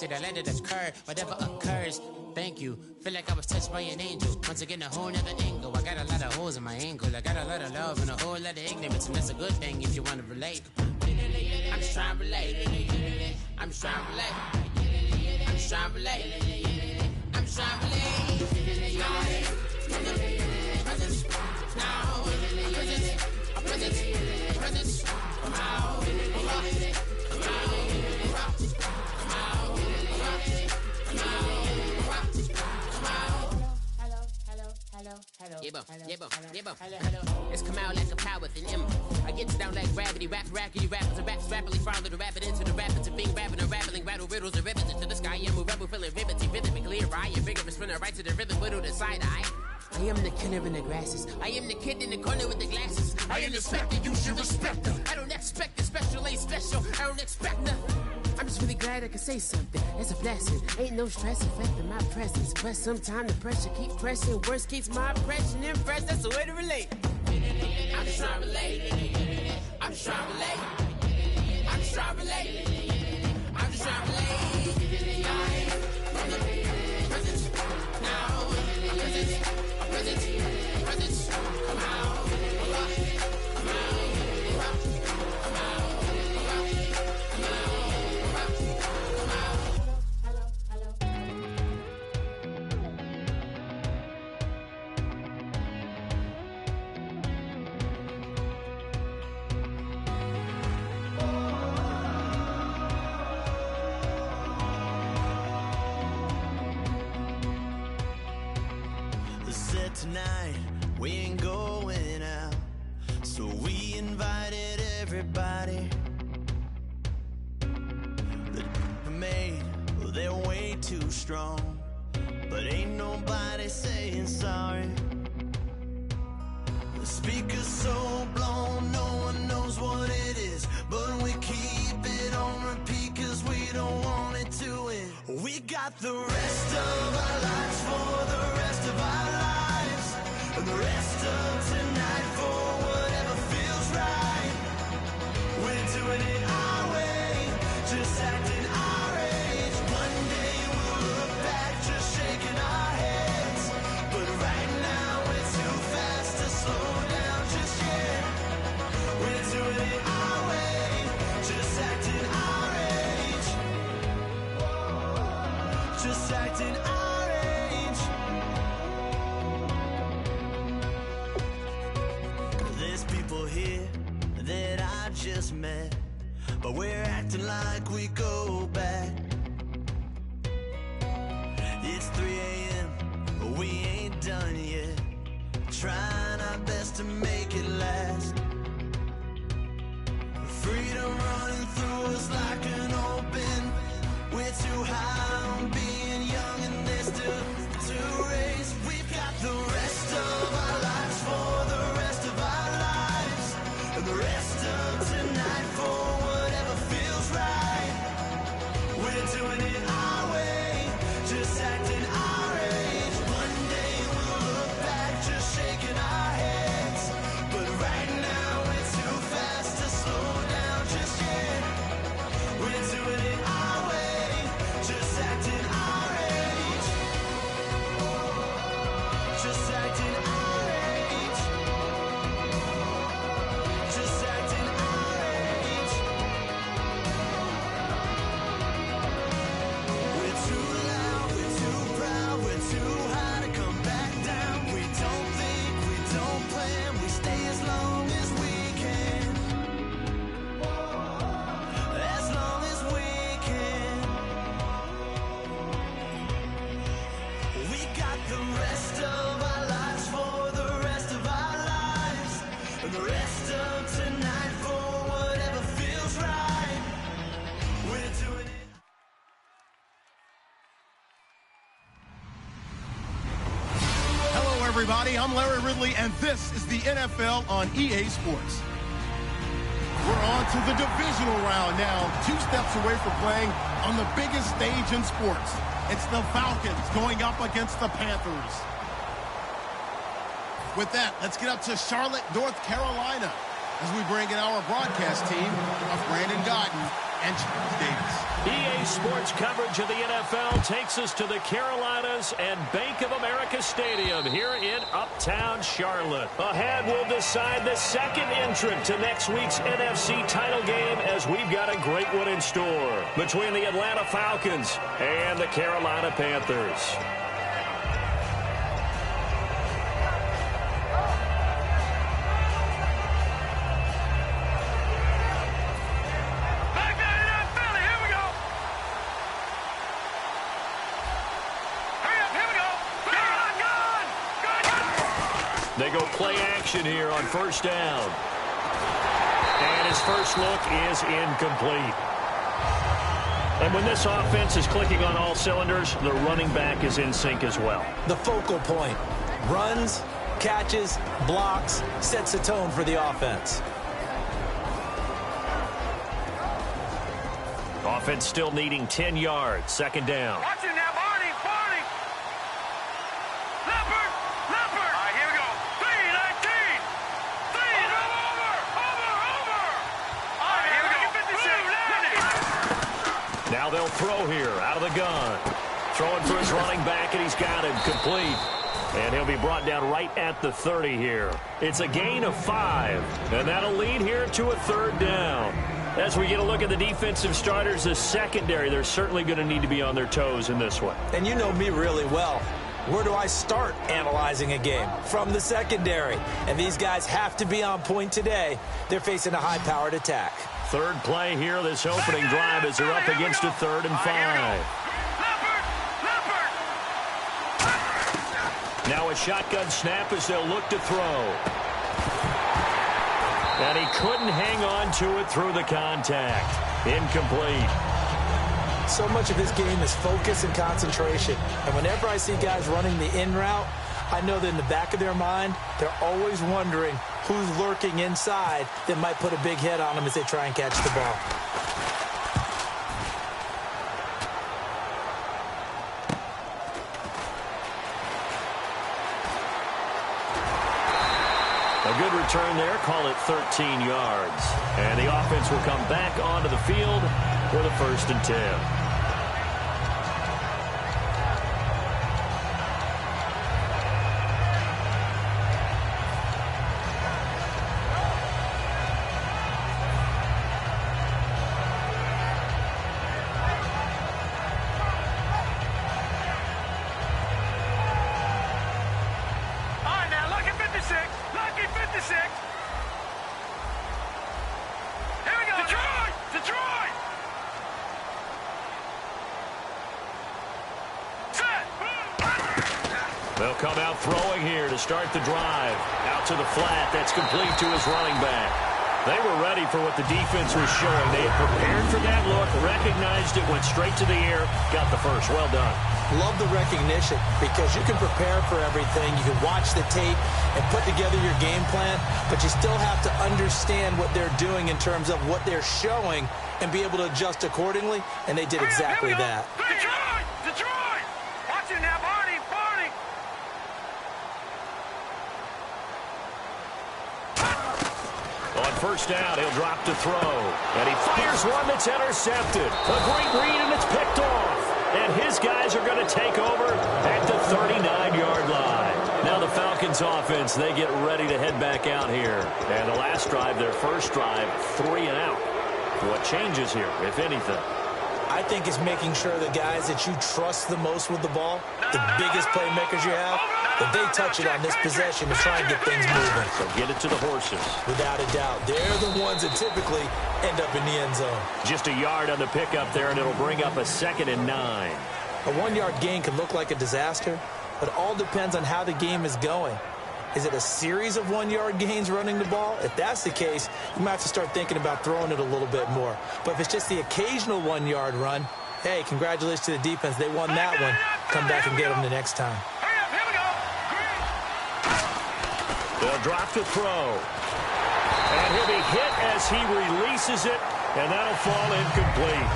see that let it occur, whatever occurs. Thank you. Feel like I was touched by an angel. Once again, a whole nother angle. I got a lot of holes in my ankle. I got a lot of love and a whole lot of ignorance, and that's a good thing if you want to relate. I'm just trying to relate. I'm just trying to relate. I'm just trying to relate. I'm just trying to relate. Presence. Now. Presence. Come out. Come out. It's come out like a power within him. I get down like gravity, rackety rappers and raps rapidly follow the rapid into the rapids and being rapping and rattling, rattle riddles and rivets into the sky. I'm a rebel feeling rhythmically clear. I am vigorous, spinner right to the rhythm, widow to side eye. I am the killer in the grasses. I am the kid in the corner with the glasses. I am the specter, you should respect them. I don't expect the special, ain't special. I don't expect nothing. I'm just really glad I can say something. It's a blessing. Ain't no stress affecting my presence. But sometimes the pressure keep pressing. Worst keeps my impression impressed. That's the way to relate. I'm just trying to relate. I'm just trying to relate. I'm just trying to relate. I'm just trying to relate. Presence. Now. Presence. Come out. Come out. Tonight we ain't going out, so we invited everybody. The made, well, they're way too strong, but ain't nobody saying sorry. The speaker's so blown, no one knows what it is, but we keep it on repeat cause we don't want it to end. We got the rest of our lives for the rest of our lives. And the rest of tonight for whatever feels right. We're doing it our way, just acting our age. One day we'll look back just shaking our heads, but right now we're too fast to slow down just yet. We're doing it our way, just acting our age. Just acting our age. Here that I just met, but we're acting like we go back. It's 3 a.m., but we ain't done yet, trying our best to make it last. Freedom running through us like an open. We're too high on being young and there's still to race. We've got the rest of our lives for the rest of our lives. And the rest of tonight for whatever feels right. We're doing it our way, just acting our age. One day we'll look back just shaking our heads, but right now we're too fast to slow down just yet. We're doing it our way, just acting our age. Just acting our age. Everybody, I'm Larry Ridley, and this is the NFL on EA Sports. We're on to the divisional round now, 2 steps away from playing on the biggest stage in sports. It's the Falcons going up against the Panthers. With that, let's get up to Charlotte, North Carolina, as we bring in our broadcast team of Brandon Godden and Charles Davis. EA Sports coverage of the NFL takes us to the Carolinas and Bank of America Stadium here in Uptown Charlotte. Ahead, we'll decide the second entrant to next week's NFC title game as we've got a great one in store between the Atlanta Falcons and the Carolina Panthers. They go play action here on first down. And his first look is incomplete. And when this offense is clicking on all cylinders, the running back is in sync as well. The focal point. Runs, catches, blocks, sets the tone for the offense. Offense still needing 10 yards. Second down. Watch it now, Barney, Barney. Leopard, Leopard. All right, here we go. 3-19. 3, over. All right, here we go. 56. Now they'll throw here out of the gun. Throwing for his running back, and he's got him complete. And he'll be brought down right at the 30 here. It's a gain of 5, and that'll lead here to a third down. As we get a look at the defensive starters, the secondary, they're certainly going to need to be on their toes in this one. And you know me really well. Where do I start analyzing a game? From the secondary. And these guys have to be on point today. They're facing a high-powered attack. Third play here, this opening drive as they're up against a 3rd and 5. Now a shotgun snap as they'll look to throw. And he couldn't hang on to it through the contact. Incomplete. So much of this game is focus and concentration. And whenever I see guys running the in route, I know that in the back of their mind, they're always wondering who's lurking inside that might put a big hit on them as they try and catch the ball. A good return there, call it 13 yards. And the offense will come back onto the field for the 1st and 10. They'll come out throwing here to start the drive. Out to the flat. That's complete to his running back. They were ready for what the defense was showing. They had prepared for that look, recognized it, went straight to the air, got the first. Well done. Love the recognition because you can prepare for everything. You can watch the tape and put together your game plan, but you still have to understand what they're doing in terms of what they're showing and be able to adjust accordingly, and they did exactly that. Detroit! Detroit! Watch it now, Barney! Barney! On first down, he'll drop to throw. And he fires one that's intercepted. A great read, and it's picked off. And his guys are going to take over at the 39-yard line. Now the Falcons offense, they get ready to head back out here. And the last drive, their first drive, 3 and out. What changes here, if anything? I think it's making sure the guys that you trust the most with the ball, the biggest playmakers you have, that they touch it on this possession to try and get things moving. So get it to the horses. Without a doubt. They're the ones that typically end up in the end zone. Just a yard on the pickup there, and it'll bring up a 2nd and 9. A 1-yard gain can look like a disaster, but it all depends on how the game is going. Is it a series of 1-yard gains running the ball? If that's the case, you might have to start thinking about throwing it a little bit more. But if it's just the occasional 1-yard run, hey, congratulations to the defense. They won that one. Come back and get them the next time. They'll drop to throw. And he'll be hit as he releases it, and that'll fall incomplete.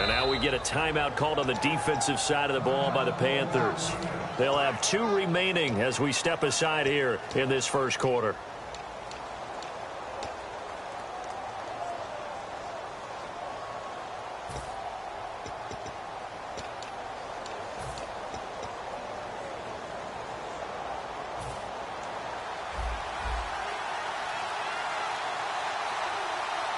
And now we get a timeout called on the defensive side of the ball by the Panthers. They'll have 2 remaining as we step aside here in this first quarter.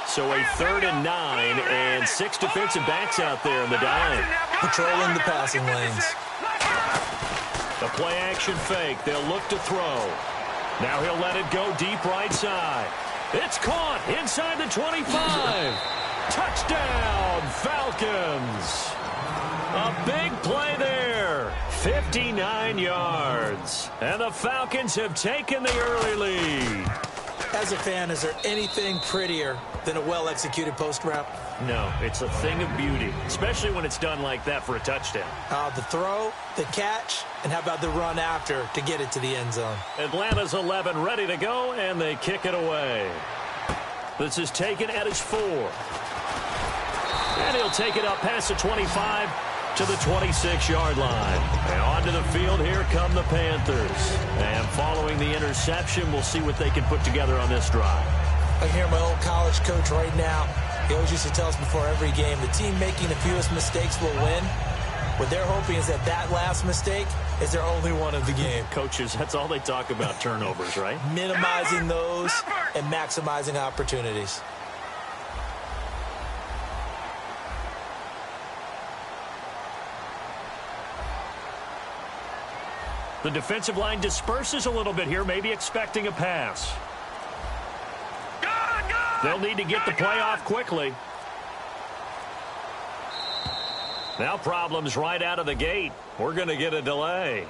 So a 3rd and 9 and 6 defensive backs out there in the dime. Patrolling the passing lanes. The play action fake. They'll look to throw. Now he'll let it go deep right side. It's caught inside the 25. Touchdown, Falcons. A big play there. 59 yards. And the Falcons have taken the early lead. As a fan, is there anything prettier than a well-executed post route? No, it's a thing of beauty, especially when it's done like that for a touchdown. The throw, the catch, and how about the run after to get it to the end zone? Atlanta's 11 ready to go, and they kick it away. This is taken at his 4. And he'll take it up past the 25 to the 26-yard line. And onto the field, here come the Panthers. And following the interception, we'll see what they can put together on this drive. I hear my old college coach right now. He always used to tell us before every game, the team making the fewest mistakes will win. What they're hoping is that that last mistake is their only one of the game. Coaches, that's all they talk about, turnovers, right? Minimizing those and maximizing opportunities. The defensive line disperses a little bit here, maybe expecting a pass. They'll need to get the play off quickly. Now problems right out of the gate. We're going to get a delay.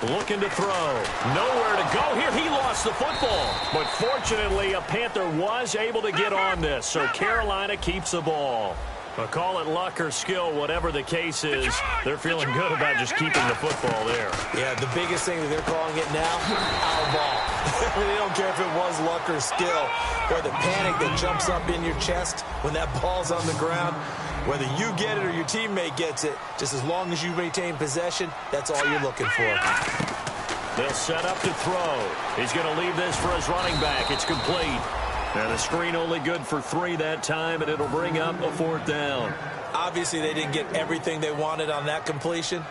Looking to throw. Nowhere to go here. He lost the football. But fortunately, a Panther was able to get on this. So Carolina keeps the ball. But call it luck or skill, whatever the case is, they're feeling good about just keeping the football there. Yeah, the biggest thing that they're calling it now, our ball. They don't care if it was luck or skill or the panic that jumps up in your chest when that ball's on the ground. Whether you get it or your teammate gets it, just as long as you maintain possession, that's all you're looking for. They'll set up to throw. He's going to leave this for his running back. It's complete. And the screen only good for 3 that time, and it'll bring up a 4th down. Obviously, they didn't get everything they wanted on that completion,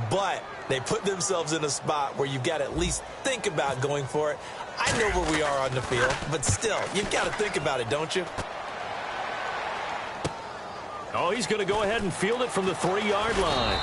but they put themselves in a spot where you've got to at least think about going for it. I know where we are on the field, but still, you've got to think about it, don't you? Oh, he's going to go ahead and field it from the 3-yard line.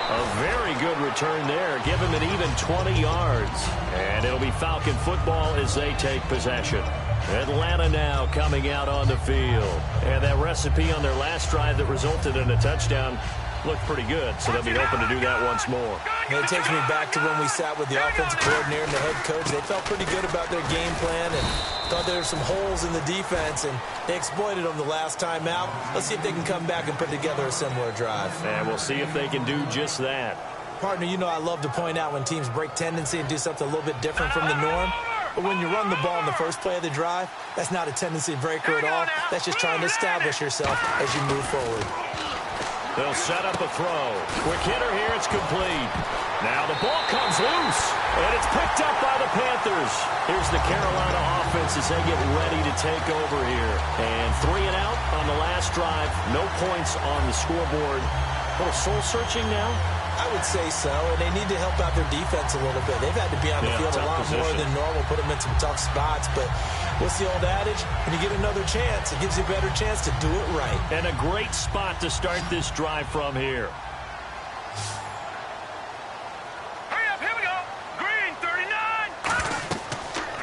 A very good return there. Give him an even 20 yards. And it'll be Falcon football as they take possession. Atlanta now coming out on the field. And that recipe on their last drive that resulted in a touchdown looked pretty good, so they'll be hoping to do that once more. It takes me back to when we sat with the offensive coordinator and the head coach. They felt pretty good about their game plan and thought there were some holes in the defense, and they exploited them the last time out. Let's see if they can come back and put together a similar drive. And we'll see if they can do just that. Partner, you know I love to point out when teams break tendency and do something a little bit different from the norm. But when you run the ball in the first play of the drive, that's not a tendency breaker at all. That's just trying to establish yourself as you move forward. They'll set up a throw. Quick hitter here. It's complete. Now the ball comes loose, and it's picked up by the Panthers. Here's the Carolina offense as they get ready to take over here. And 3 and out on the last drive. No points on the scoreboard. A little soul-searching now? I would say so, and they need to help out their defense a little bit. They've had to be on the field a lot more than normal, put them in some tough spots. But what's the old adage? When you get another chance, it gives you a better chance to do it right. And a great spot to start this drive from here. Hurry up,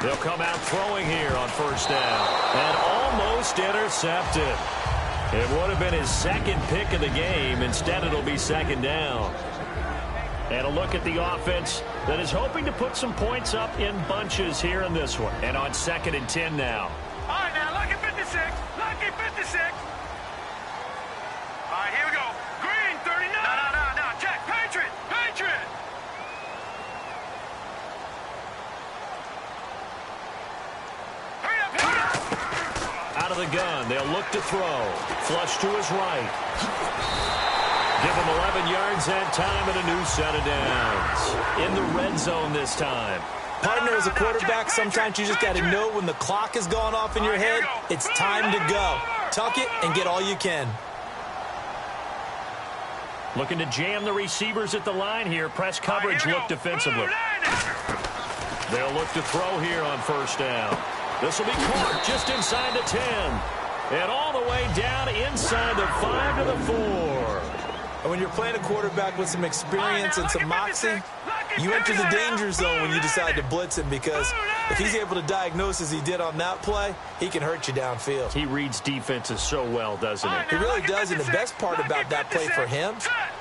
They'll come out throwing here on first down. And almost intercepted. It would have been his second pick of the game. Instead, it'll be second down. And a look at the offense that is hoping to put some points up in bunches here in this one. And on 2nd and 10 now. All right, now, lucky 56. Lucky 56. All right, here we go. Green, 39. No. Check. Patriot. Hurry up. Out of the gun. They'll look to throw. Flush to his right. Give him 11 yards that time and a new set of downs. In the red zone this time. Partner, as a quarterback, sometimes you just got to know when the clock is going off in your head, it's time to go. Tuck it and get all you can. Looking to jam the receivers at the line here. Press coverage look defensively. They'll look to throw here on first down. This will be caught just inside the 10. And all the way down inside the 5 to the 4. And when you're playing a quarterback with some experience and some moxie, you enter the danger zone when you decide to blitz him, because if he's able to diagnose as he did on that play, he can hurt you downfield. He reads defenses so well, doesn't he? He really does, and the best part about that play for him,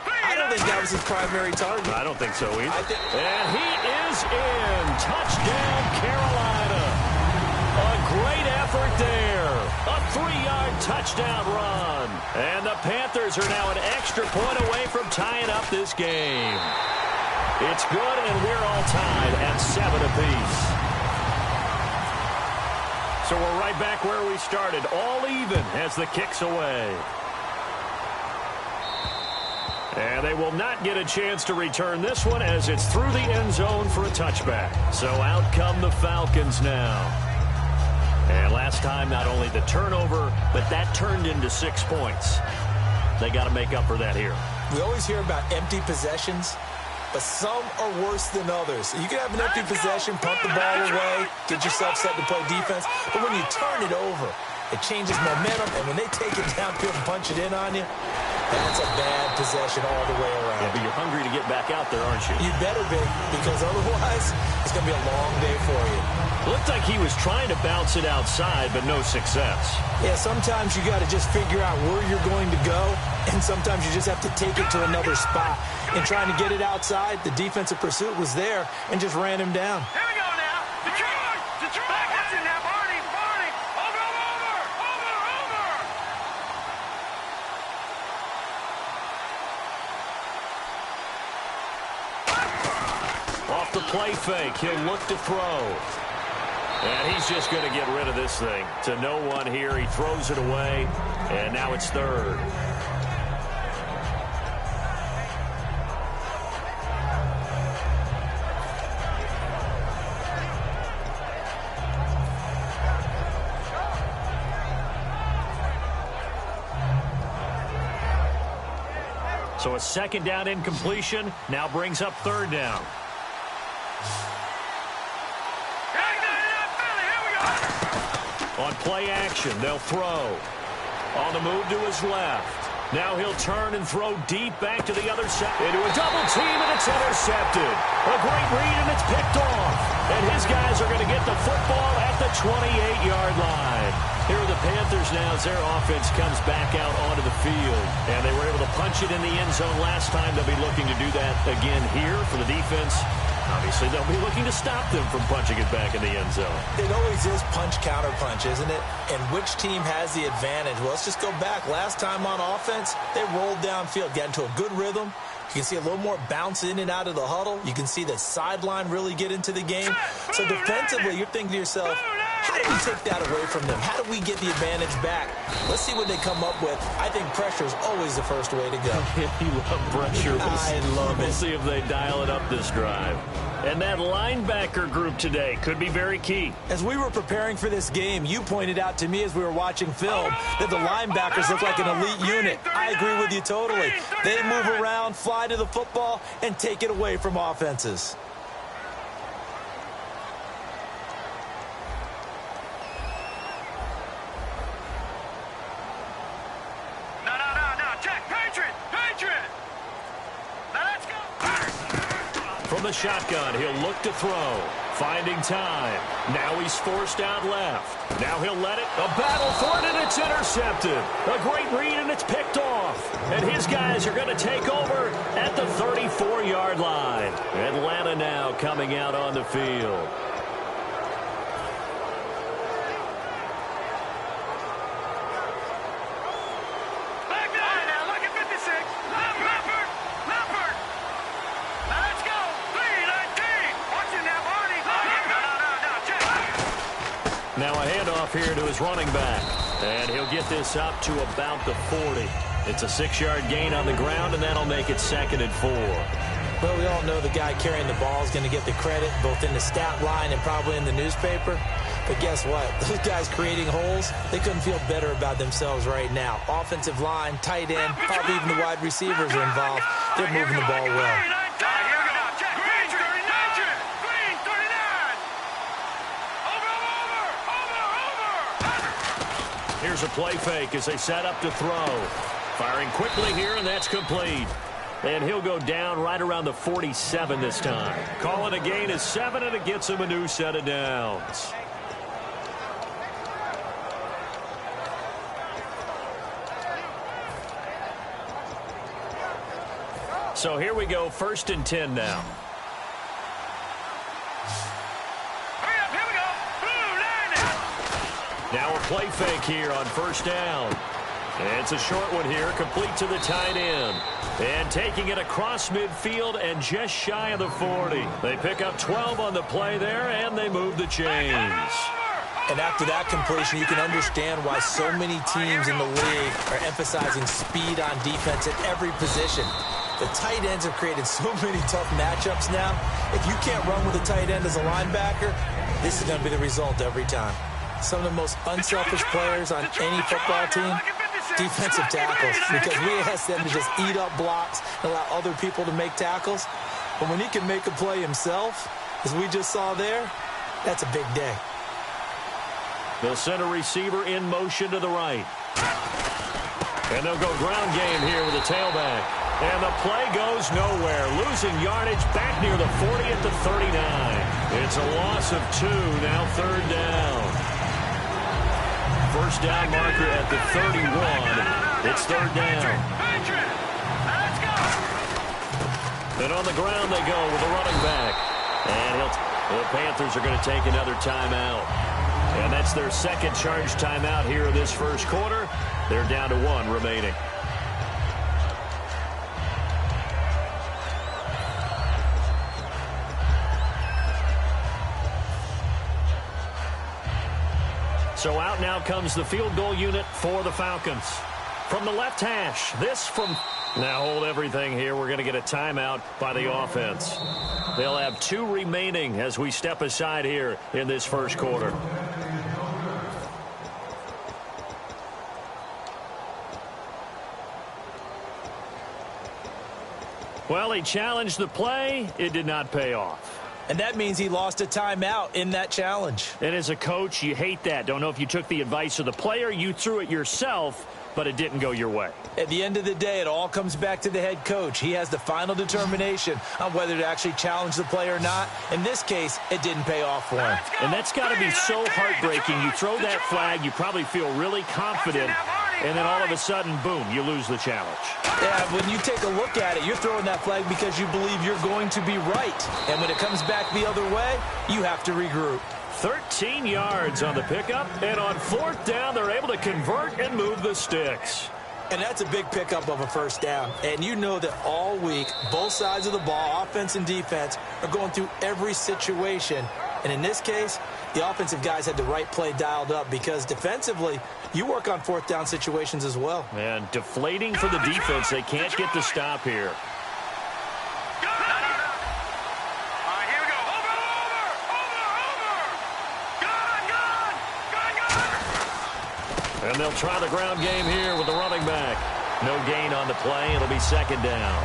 I don't think that was his primary target. I don't think so either. And he is in. Touchdown, Carolina. A great effort there. A 3-yard touchdown run. And the Panthers are now an extra point away from tying up this game. It's good, and we're all tied at 7 apiece. So we're right back where we started, all even as the kick's away. And they will not get a chance to return this one as it's through the end zone for a touchback. So out come the Falcons now. And last time, not only the turnover, but that turned into 6 points. They got to make up for that here. We always hear about empty possessions, but some are worse than others. You can have an empty possession, pump the ball away, get yourself set to play defense, but when you turn it over, it changes momentum, and when they take it downfield and punch it in on you, that's a bad possession all the way around. Yeah, but you're hungry to get back out there, aren't you? You better be, because otherwise, it's going to be a long day for you. Looked like he was trying to bounce it outside, but no success. Yeah, sometimes you got to just figure out where you're going to go, and sometimes you just have to take it to another spot. In trying to get it outside, the defensive pursuit was there and just ran him down. Here we go now. Detroit. Back up in now. Barney. Over. Off the play fake, he'll look to throw. And he's just going to get rid of this thing. To no one here, he throws it away, and now it's 3rd. So a 2nd down incompletion now brings up 3rd down. On play action, they'll throw. On the move to his left. Now he'll turn and throw deep back to the other side. Into a double team, and it's intercepted. A great read, and it's picked off. And his guys are going to get the football at the 28-yard line. Here are the Panthers now as their offense comes back out onto the field. And they were able to punch it in the end zone last time. They'll be looking to do that again here for the defense. Obviously, they'll be looking to stop them from punching it back in the end zone. It always is punch-counter-punch, isn't it? And which team has the advantage? Well, let's just go back. Last time on offense, they rolled downfield, got into a good rhythm. You can see a little more bounce in and out of the huddle. You can see the sideline really get into the game. So defensively, you're thinking to yourself, how do we take that away from them? How do we get the advantage back? Let's see what they come up with. I think pressure is always the first way to go. You love pressure. I love it. We'll see if they dial it up this drive. And that linebacker group today could be very key. As we were preparing for this game, you pointed out to me as we were watching film that the linebackers look like an elite unit. I agree with you totally. They move around, fly to the football, and take it away from offenses. From the shotgun, he'll look to throw. finding time. Now he's forced out left. Now he'll let it. A battle for it, and it's intercepted. A great read, and it's picked off. And his guys are going to take over at the 34-yard line. Atlanta now coming out on the field. Now a handoff here to his running back. And he'll get this up to about the 40. It's a 6-yard gain on the ground, and that'll make it 2nd and 4. Well, we all know the guy carrying the ball is going to get the credit, both in the stat line and probably in the newspaper. But guess what? Those guys creating holes, they couldn't feel better about themselves right now. Offensive line, tight end, probably even the wide receivers are involved. They're moving the ball well. Here's a play fake as they set up to throw. Firing quickly here, and that's complete. And he'll go down right around the 47 this time. Call it a gain of 7, and it gets him a new set of downs. So here we go, 1st and 10 now. Now a play fake here on 1st down. And it's a short one here, complete to the tight end. And taking it across midfield and just shy of the 40. They pick up 12 on the play there, and they move the chains. And after that completion, you can understand why so many teams in the league are emphasizing speed on defense at every position. The tight ends have created so many tough matchups now. If you can't run with a tight end as a linebacker, this is going to be the result every time. Some of the most unselfish players on any football team, defensive tackles, because we ask them to just eat up blocks and allow other people to make tackles. But when he can make a play himself, as we just saw there, that's a big day. They'll send a receiver in motion to the right. And they'll go ground game here with a tailback. And the play goes nowhere. Losing yardage back near the 40 at the 39. It's a loss of 2, now 3rd down. 1st down marker at the 31. It's 3rd down. And on the ground they go with the running back. And the Panthers are going to take another timeout. And that's their 2nd charge timeout here in this 1st quarter. They're down to 1 remaining. So out now comes the field goal unit for the Falcons. From the left hash, this from... Now hold everything here. We're going to get a timeout by the offense. They'll have 2 remaining as we step aside here in this 1st quarter. Well, he challenged the play. It did not pay off. And that means he lost a timeout in that challenge. And as a coach, you hate that. Don't know if you took the advice of the player, you threw it yourself, but it didn't go your way. At the end of the day, it all comes back to the head coach. He has the final determination on whether to actually challenge the play or not. In this case, it didn't pay off for him. And that's got to be so heartbreaking. You throw that flag, you probably feel really confident, and then all of a sudden, boom, you lose the challenge. Yeah, when you take a look at it, you're throwing that flag because you believe you're going to be right. And when it comes back the other way, you have to regroup. 13 yards on the pickup, and on 4th down, they're able to convert and move the sticks. And that's a big pickup of a 1st down. And you know that all week, both sides of the ball, offense and defense, are going through every situation. And in this case, the offensive guys had the right play dialed up because defensively, you work on 4th down situations as well. And deflating for the defense. They can't get the stop here. And they'll try the ground game here with the running back. No gain on the play. It'll be 2nd down.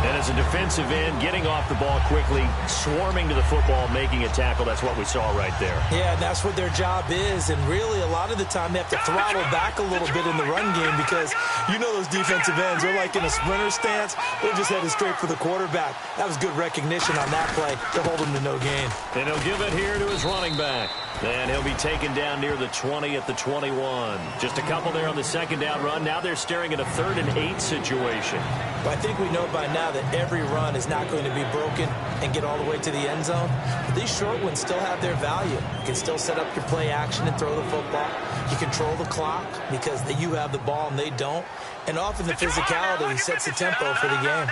And as a defensive end, getting off the ball quickly, swarming to the football, making a tackle, that's what we saw right there. Yeah, and that's what their job is. And really, a lot of the time, they have to throttle back a little bit in the run game because you know those defensive ends, they're like in a sprinter stance. They're just headed straight for the quarterback. That was good recognition on that play to hold him to no gain. And he'll give it here to his running back. And he'll be taken down near the 20 at the 21. Just a couple there on the second down run. Now they're staring at a 3rd and 8 situation. But I think we know by now that every run is not going to be broken and get all the way to the end zone. But these short ones still have their value. You can still set up your play action and throw the football. You control the clock because you have the ball and they don't. And often the physicality sets the tempo for the game.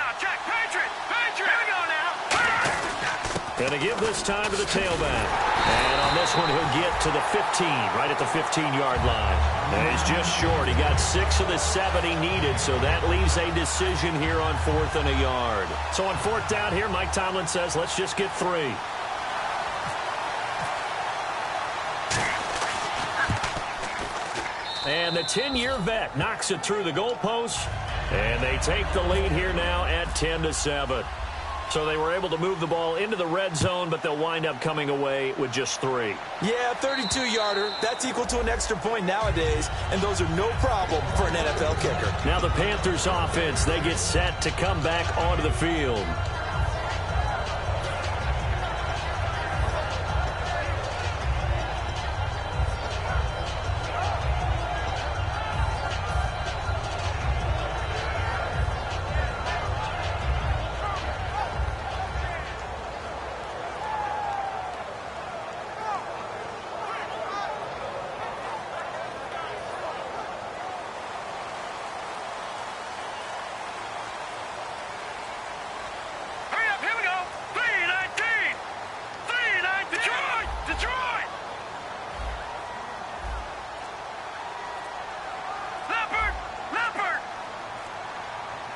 Going to give this time to the tailback. And on this one, he'll get to the 15, right at the 15-yard line. And he's just short. He got 6 of the 7 he needed, so that leaves a decision here on 4th and a yard. So on 4th down here, Mike Tomlin says, let's just get 3. And the 10-year vet knocks it through the goalpost, and they take the lead here now at 10-7. So they were able to move the ball into the red zone, but they'll wind up coming away with just 3. Yeah, 32-yarder. That's equal to an extra point nowadays, and those are no problem for an NFL kicker. Now the Panthers offense, they get set to come back onto the field.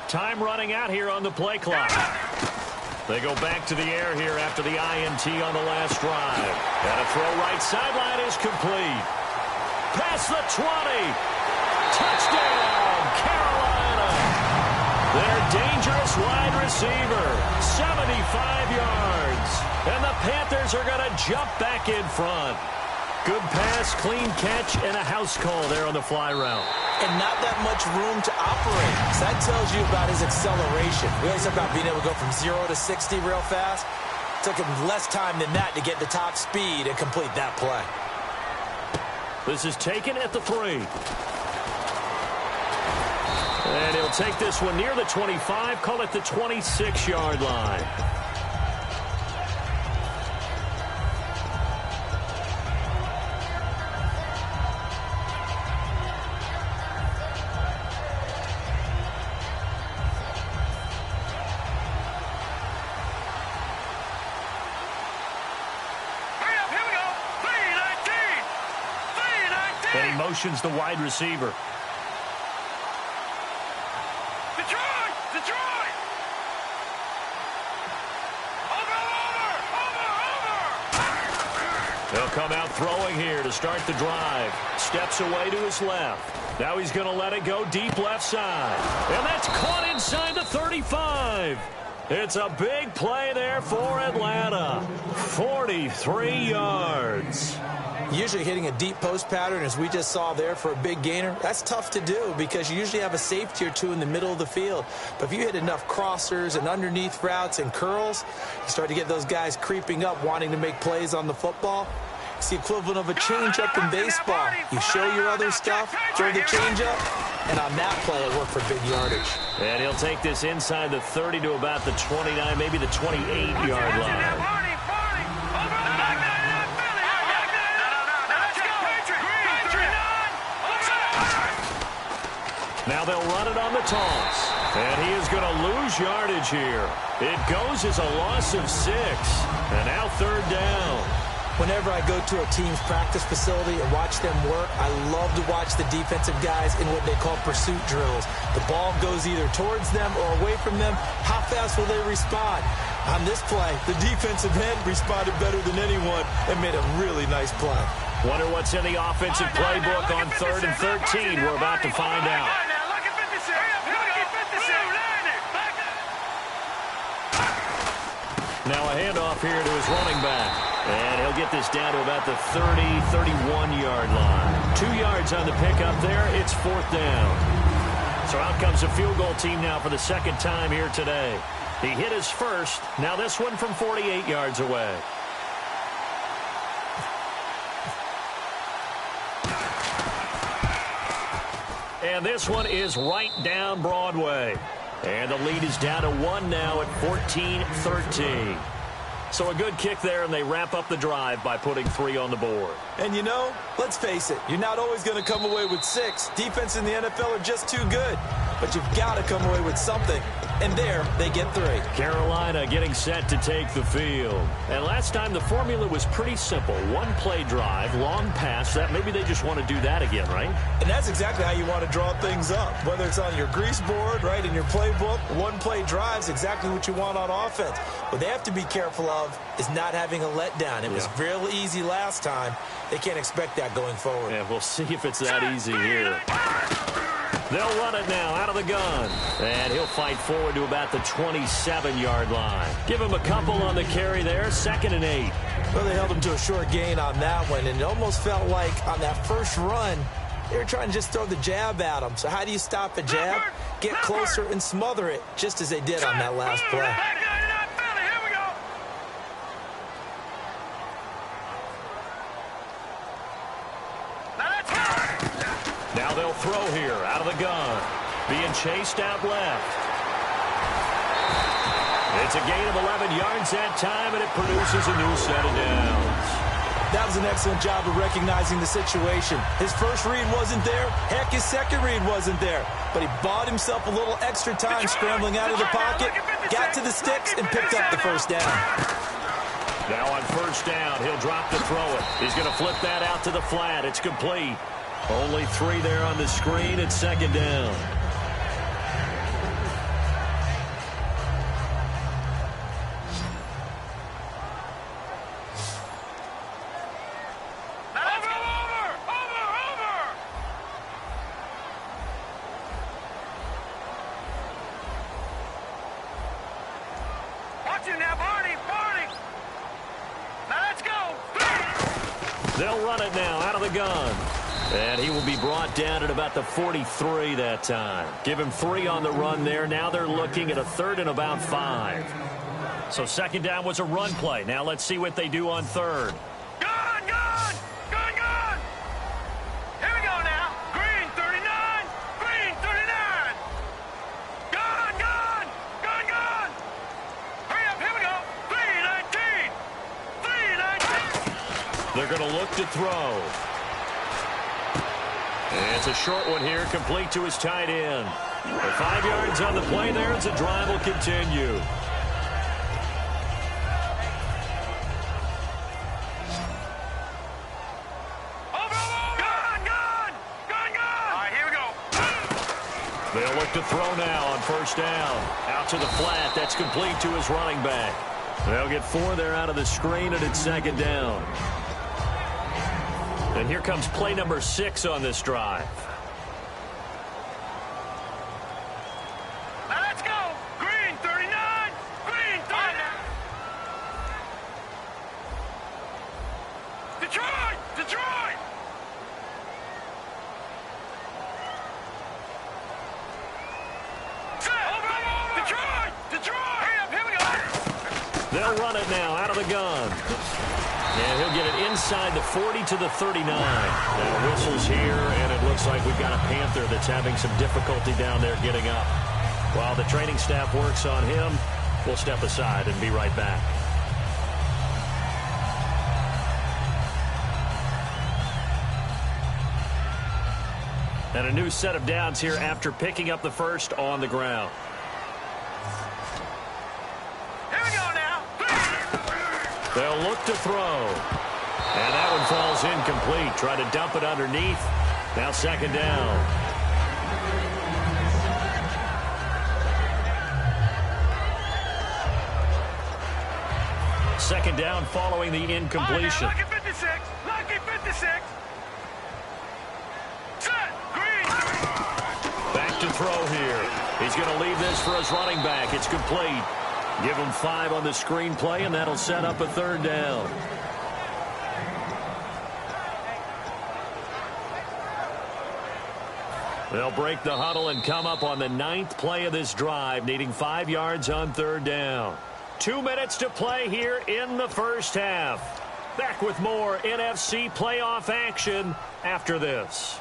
Time running out here on the play clock. They go back to the air here after the INT on the last drive. And a throw right sideline is complete. Past the 20. Touchdown, Carolina. Their dangerous wide receiver, 75 yards. And the Panthers are going to jump back in front. Good pass, clean catch, and a house call there on the fly route. And not that much room to operate. So that tells you about his acceleration. We always talk about being able to go from 0 to 60 real fast. It took him less time than that to get the top speed and complete that play. This is taken at the 3. And he'll take this one near the 25, call it the 26-yard line. And he motions the wide receiver. Detroit! Detroit! Over! They'll come out throwing here to start the drive. Steps away to his left. Now he's going to let it go deep left side. And that's caught inside the 35. It's a big play there for Atlanta. 43 yards. Usually hitting a deep post pattern, as we just saw there, for a big gainer, that's tough to do because you usually have a safety or two in the middle of the field. But if you hit enough crossers and underneath routes and curls, you start to get those guys creeping up, wanting to make plays on the football. It's the equivalent of a changeup in baseball. You show your other stuff, throw the changeup, and on that play, it worked for big yardage. And he'll take this inside the 30 to about the 29, maybe the 28-yard line. Now they'll run it on the toss. And he is going to lose yardage here. It goes as a loss of 6. And now 3rd down. Whenever I go to a team's practice facility and watch them work, I love to watch the defensive guys in what they call pursuit drills. The ball goes either towards them or away from them. How fast will they respond? On this play, the defensive end responded better than anyone and made a really nice play. Wonder what's in the offensive playbook on 3rd and 13. We're about to find out. Now a handoff here to his running back. And he'll get this down to about the 30, 31-yard line. 2 yards on the pickup there. It's 4th down. So out comes a field goal team now for the second time here today. He hit his first. Now this one from 48 yards away. And this one is right down Broadway. And the lead is down to 1 now at 14-13. So a good kick there, and they wrap up the drive by putting 3 on the board. And you know, let's face it, you're not always going to come away with 6. Defense in the NFL are just too good. But you've got to come away with something. And there, they get 3. Carolina getting set to take the field. And last time, the formula was pretty simple. 1-play drive, long pass. That maybe they just want to do that again, right? And that's exactly how you want to draw things up. Whether it's on your grease board, right, in your playbook, 1-play drive is exactly what you want on offense. What they have to be careful of is not having a letdown. It was real easy last time. They can't expect that going forward. Yeah, we'll see if it's that easy here. They'll run it now out of the gun. And he'll fight forward to about the 27-yard line. Give him a couple on the carry there. 2nd and 8. Well, they held him to a short gain on that one. And it almost felt like on that first run, they were trying to just throw the jab at him. So how do you stop a jab? Get closer and smother it, just as they did on that last play. Now they'll throw here out of the gun. Being chased out left. It's a gain of 11 yards that time, and it produces a new set of downs. That was an excellent job of recognizing the situation. His first read wasn't there. Heck, his second read wasn't there. But he bought himself a little extra time scrambling out of the pocket, got to the sticks, and picked up the first down. Now on first down, he'll drop to throw it. He's going to flip that out to the flat. It's complete. Only 3 there on the screen. It's 2nd down. Watch him now, Barney. Now let's go. They'll run it now out of the gun. And he will be brought down at about the 43 that time. Give him 3 on the run there. Now they're looking at a 3rd and about 5. So 2nd down was a run play. Now let's see what they do on 3rd. Gun! Here we go now. Green 39. Green 39. Gun! Hurry up, here we go. 319. 319. They're going to look to throw. It's a short one here, complete to his tight end. 5 yards on the play there as the drive will continue. Gun! All right, here we go. They'll look to throw now on first down. Out to the flat, that's complete to his running back. They'll get 4 there out of the screen, and it's 2nd down. And here comes play number 6 on this drive. Now let's go. Green 39. Green 39. Detroit. Detroit. Hurry up, here we go. They'll run it now out of the gun. And he'll get it inside the 40 to the 39. Now whistles here, and it looks like we've got a Panther that's having some difficulty down there getting up. While the training staff works on him, we'll step aside and be right back. And a new set of downs here after picking up the first on the ground. Here we go now. They'll look to throw. And that one falls incomplete. Try to dump it underneath. Now 2nd down. Second down following the incompletion. Lucky 56. Lucky 56. Set. Green. Back to throw here. He's going to leave this for his running back. It's complete. Give them 5 on the screenplay, and that'll set up a 3rd down. They'll break the huddle and come up on the 9th play of this drive, needing 5 yards on 3rd down. 2 minutes to play here in the first half. Back with more NFC playoff action after this.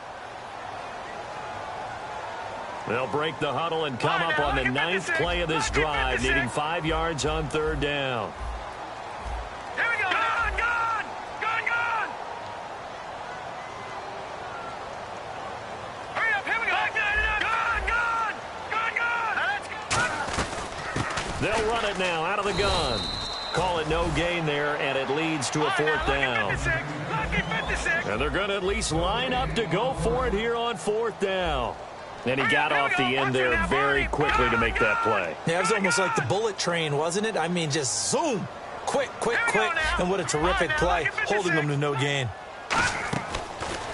They'll break the huddle and come up on the 9th play of this drive, needing 5 yards on 3rd down. Here we go. Gone. Hurry up, here we go. Gone. They'll run it now out of the gun. Call it no gain there, and it leads to a 4th down. And they're going to at least line up to go for it here on 4th down. And he got off the end there very quickly to make that play. Yeah, it was almost like the bullet train, wasn't it? I mean, just zoom. Quick. And what a terrific play, holding them to no gain.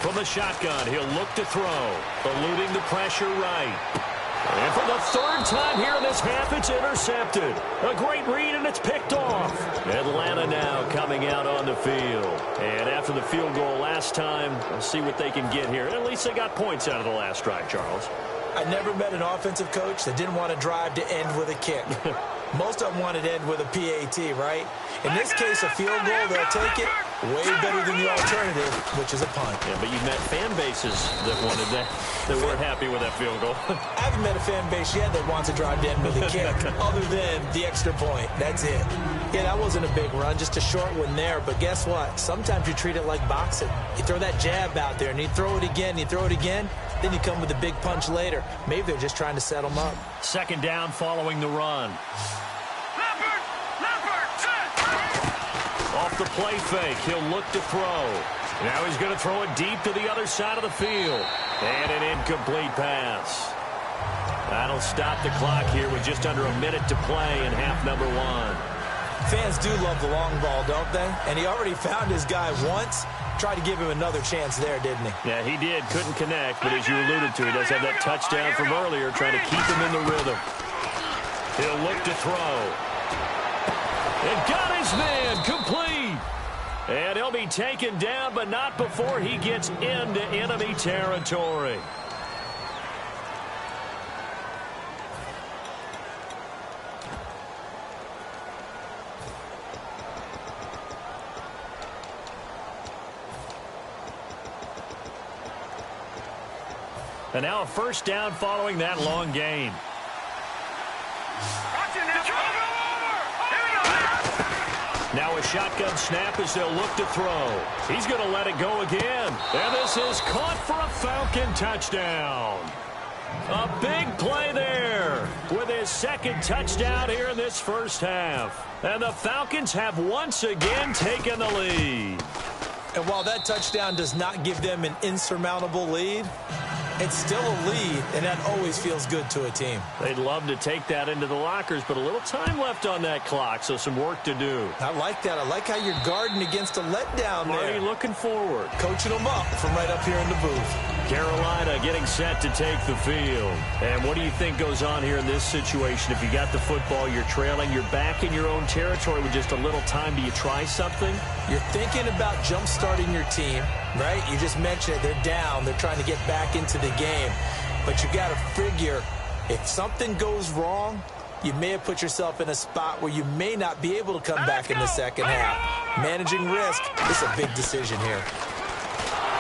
From the shotgun, he'll look to throw, eluding the pressure right. And for the 3rd time here in this half, it's intercepted. A great read, and it's picked off. Atlanta now coming out on the field. And after the field goal last time, we'll see what they can get here. At least they got points out of the last drive, Charles. I never met an offensive coach that didn't want to drive to end with a kick. Most of them wanted to end with a PAT, right? In this case, a field goal, they'll take it. Way better than the alternative, which is a punt. Yeah, but you've met fan bases that wanted that weren't happy with that field goal. I haven't met a fan base yet that wants to drive to end with a kick, other than the extra point. That's it. Yeah, that wasn't a big run, just a short one there. But guess what? Sometimes you treat it like boxing. You throw that jab out there, and you throw it again, then you come with a big punch later. Maybe they're just trying to set them up. 2nd down following the run. Off the play fake, he'll look to throw. Now he's going to throw it deep to the other side of the field. And an incomplete pass. That'll stop the clock here with just under a minute to play in half number 1. Fans do love the long ball, don't they? And he already found his guy once. Tried to give him another chance there, didn't he? Yeah, he did. Couldn't connect, but as you alluded to, he does have that touchdown from earlier, trying to keep him in the rhythm. He'll look to throw. And got his man complete. And he'll be taken down, but not before he gets into enemy territory. And now a 1st down following that long gain. Now a shotgun snap as they'll look to throw. He's going to let it go again. And this is caught for a Falcon touchdown. A big play there with his 2nd touchdown here in this first half. And the Falcons have once again taken the lead. And while that touchdown does not give them an insurmountable lead, it's still a lead, and that always feels good to a team. They'd love to take that into the lockers, but a little time left on that clock, so some work to do. I like that. I like how you're guarding against a letdown there. Already looking forward. Coaching them up from right up here in the booth. Carolina getting set to take the field. And what do you think goes on here in this situation? If you got the football, you're trailing, you're back in your own territory with just a little time. Do you try something? You're thinking about jump-starting your team, right? You just mentioned it. They're down. They're trying to get back into the game. But you got to figure, if something goes wrong, you may have put yourself in a spot where you may not be able to come back in the second half. Managing risk is a big decision here.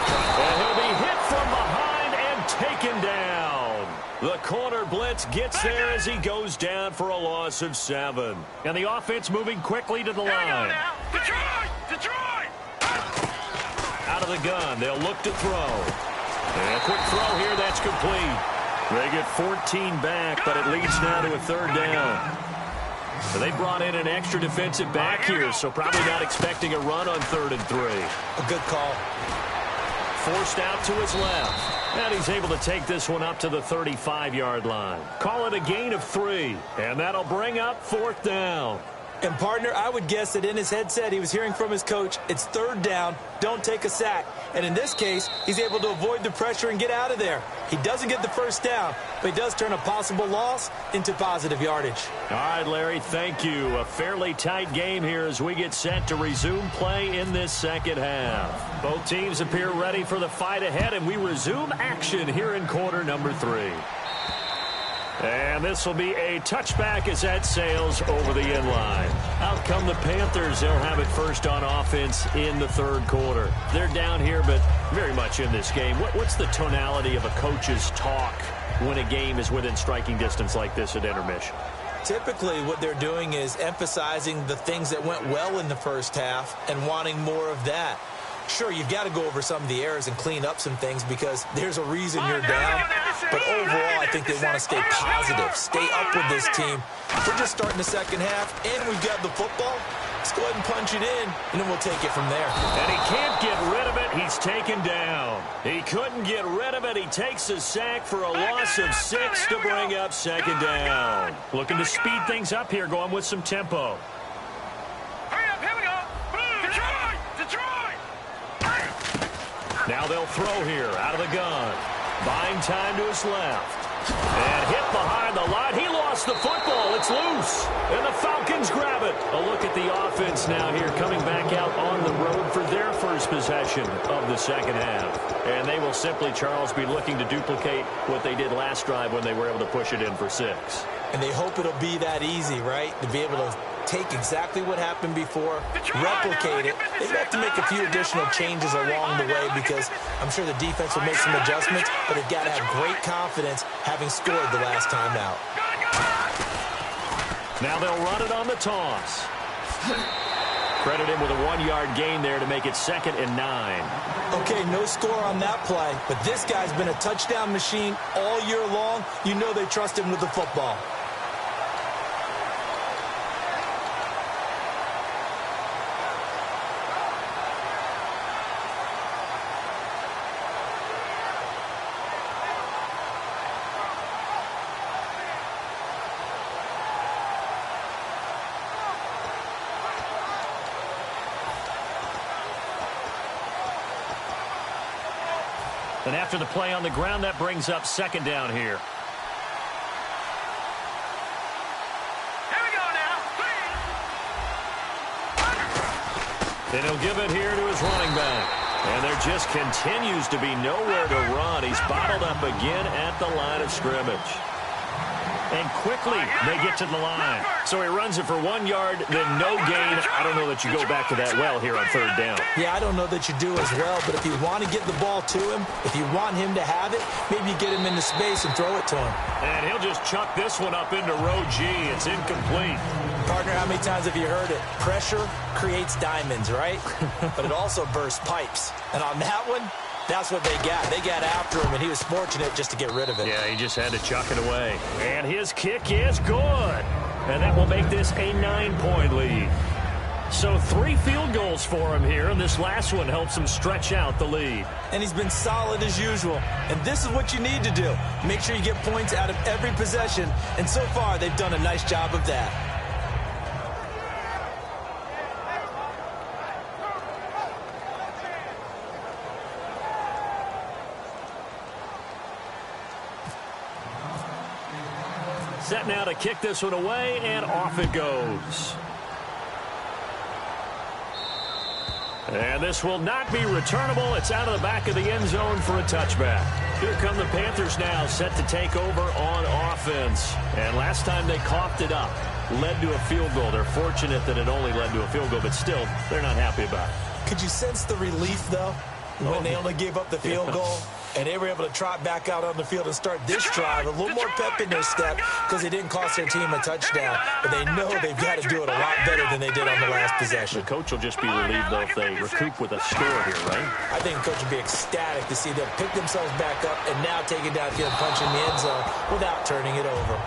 And he'll be hit from behind and taken down. The corner blitz gets there as he goes down for a loss of 7. And the offense moving quickly to the line. Detroit! Out of the gun, they'll look to throw. And a quick throw here, that's complete. They get 14 back, but it leads now to a 3rd down. So they brought in an extra defensive back here, so probably not expecting a run on 3rd and 3. A good call. Forced out to his left. And he's able to take this one up to the 35-yard line. Call it a gain of 3. And that'll bring up 4th down. And, partner, I would guess that in his headset he was hearing from his coach, it's third down, don't take a sack. And in this case, he's able to avoid the pressure and get out of there. He doesn't get the first down, but he does turn a possible loss into positive yardage. All right, Larry, thank you. A fairly tight game here as we get set to resume play in this second half. Both teams appear ready for the fight ahead, and we resume action here in quarter number 3. And this will be a touchback as that sails over the end line. Out come the Panthers. They'll have it first on offense in the third quarter. They're down here, but very much in this game. What's the tonality of a coach's talk when a game is within striking distance like this at intermission? Typically, what they're doing is emphasizing the things that went well in the first half and wanting more of that. Sure, you've got to go over some of the errors and clean up some things because there's a reason you're down. But overall, I think they want to stay positive, stay up with this team. We're just starting the second half, and we've got the football. Let's go ahead and punch it in, and then we'll take it from there. And he can't get rid of it. He's taken down. He couldn't get rid of it. He takes a sack for a loss of 6 to bring up second down. Looking to speed things up here, going with some tempo. Hurry up, here we go. Detroit! Detroit! Now they'll throw here out of the gun. Buying time to his left. And hit behind the line. He lost the football. It's loose. And the Falcons grab it. A look at the offense now here coming back out on the road for their first possession of the second half. And they will simply, Charles, be looking to duplicate what they did last drive when they were able to push it in for 6. And they hope it'll be that easy, right? To be able to take exactly what happened before, replicate it. They have to make a few additional changes along the way because I'm sure the defense will make some adjustments, but they've got to have great confidence having scored the last time out. Now they'll run it on the toss. Credit him with a 1-yard gain there to make it 2nd and 9. Okay, no score on that play, but this guy's been a touchdown machine all year long. You know they trust him with the football. And after the play on the ground, that brings up second down here. Here we go now. Then he'll give it here to his running back. And there just continues to be nowhere to run. He's bottled up again at the line of scrimmage. And quickly, they get to the line. So he runs it for 1 yard, then no gain. I don't know that you go back to that well here on third down. Yeah, I don't know that you do as well, but if you want to get the ball to him, if you want him to have it, maybe you get him into space and throw it to him. And he'll just chuck this one up into row G. It's incomplete. Partner, how many times have you heard it? Pressure creates diamonds, right? But it also bursts pipes. And on that one, that's what they got. They got after him, and he was fortunate just to get rid of it. Yeah, he just had to chuck it away. And his kick is good. And that will make this a 9-point lead. So 3 field goals for him here, and this last one helps him stretch out the lead. And he's been solid as usual. And this is what you need to do. Make sure you get points out of every possession. And so far, they've done a nice job of that. Set now to kick this one away, and off it goes. And this will not be returnable. It's out of the back of the end zone for a touchback. Here come the Panthers now, set to take over on offense. And last time they coughed it up, led to a field goal. They're fortunate that it only led to a field goal, but still, they're not happy about it. Could you sense the relief, though, when they only gave up the field goal? And they were able to trot back out on the field and start this drive. A little more pep in their step because it didn't cost their team a touchdown. But they know they've got to do it a lot better than they did on the last possession. The coach will just be relieved, though, if they recoup with a score here, right? I think the coach will be ecstatic to see them pick themselves back up and now take it downfield and punch in the end zone without turning it over.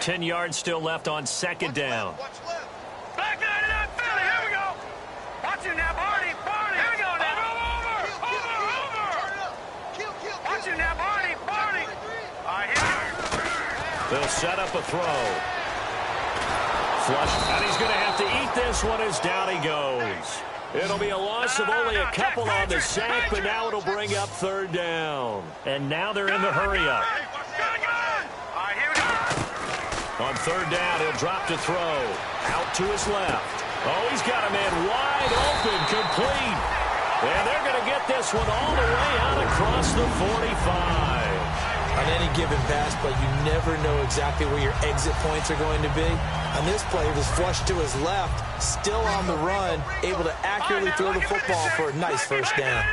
10 yards still left on second down. Back 99 Philly, here we go. Watch you now, Barney. Here we go now. Over. Watch you now, Barney. All right, here we go. They'll set up a throw. Flush, and he's going to have to eat this one as down he goes. It'll be a loss of only a couple on the sack, but now it'll bring up third down. And now they're in the hurry-up. On third down, he'll drop to throw. Out to his left. Oh, he's got a man wide open, complete. And they're going to get this one all the way out across the 45. On any given pass play, you never know exactly where your exit points are going to be. On this play, it was flushed to his left, still on the run, able to accurately throw the football for a nice first down.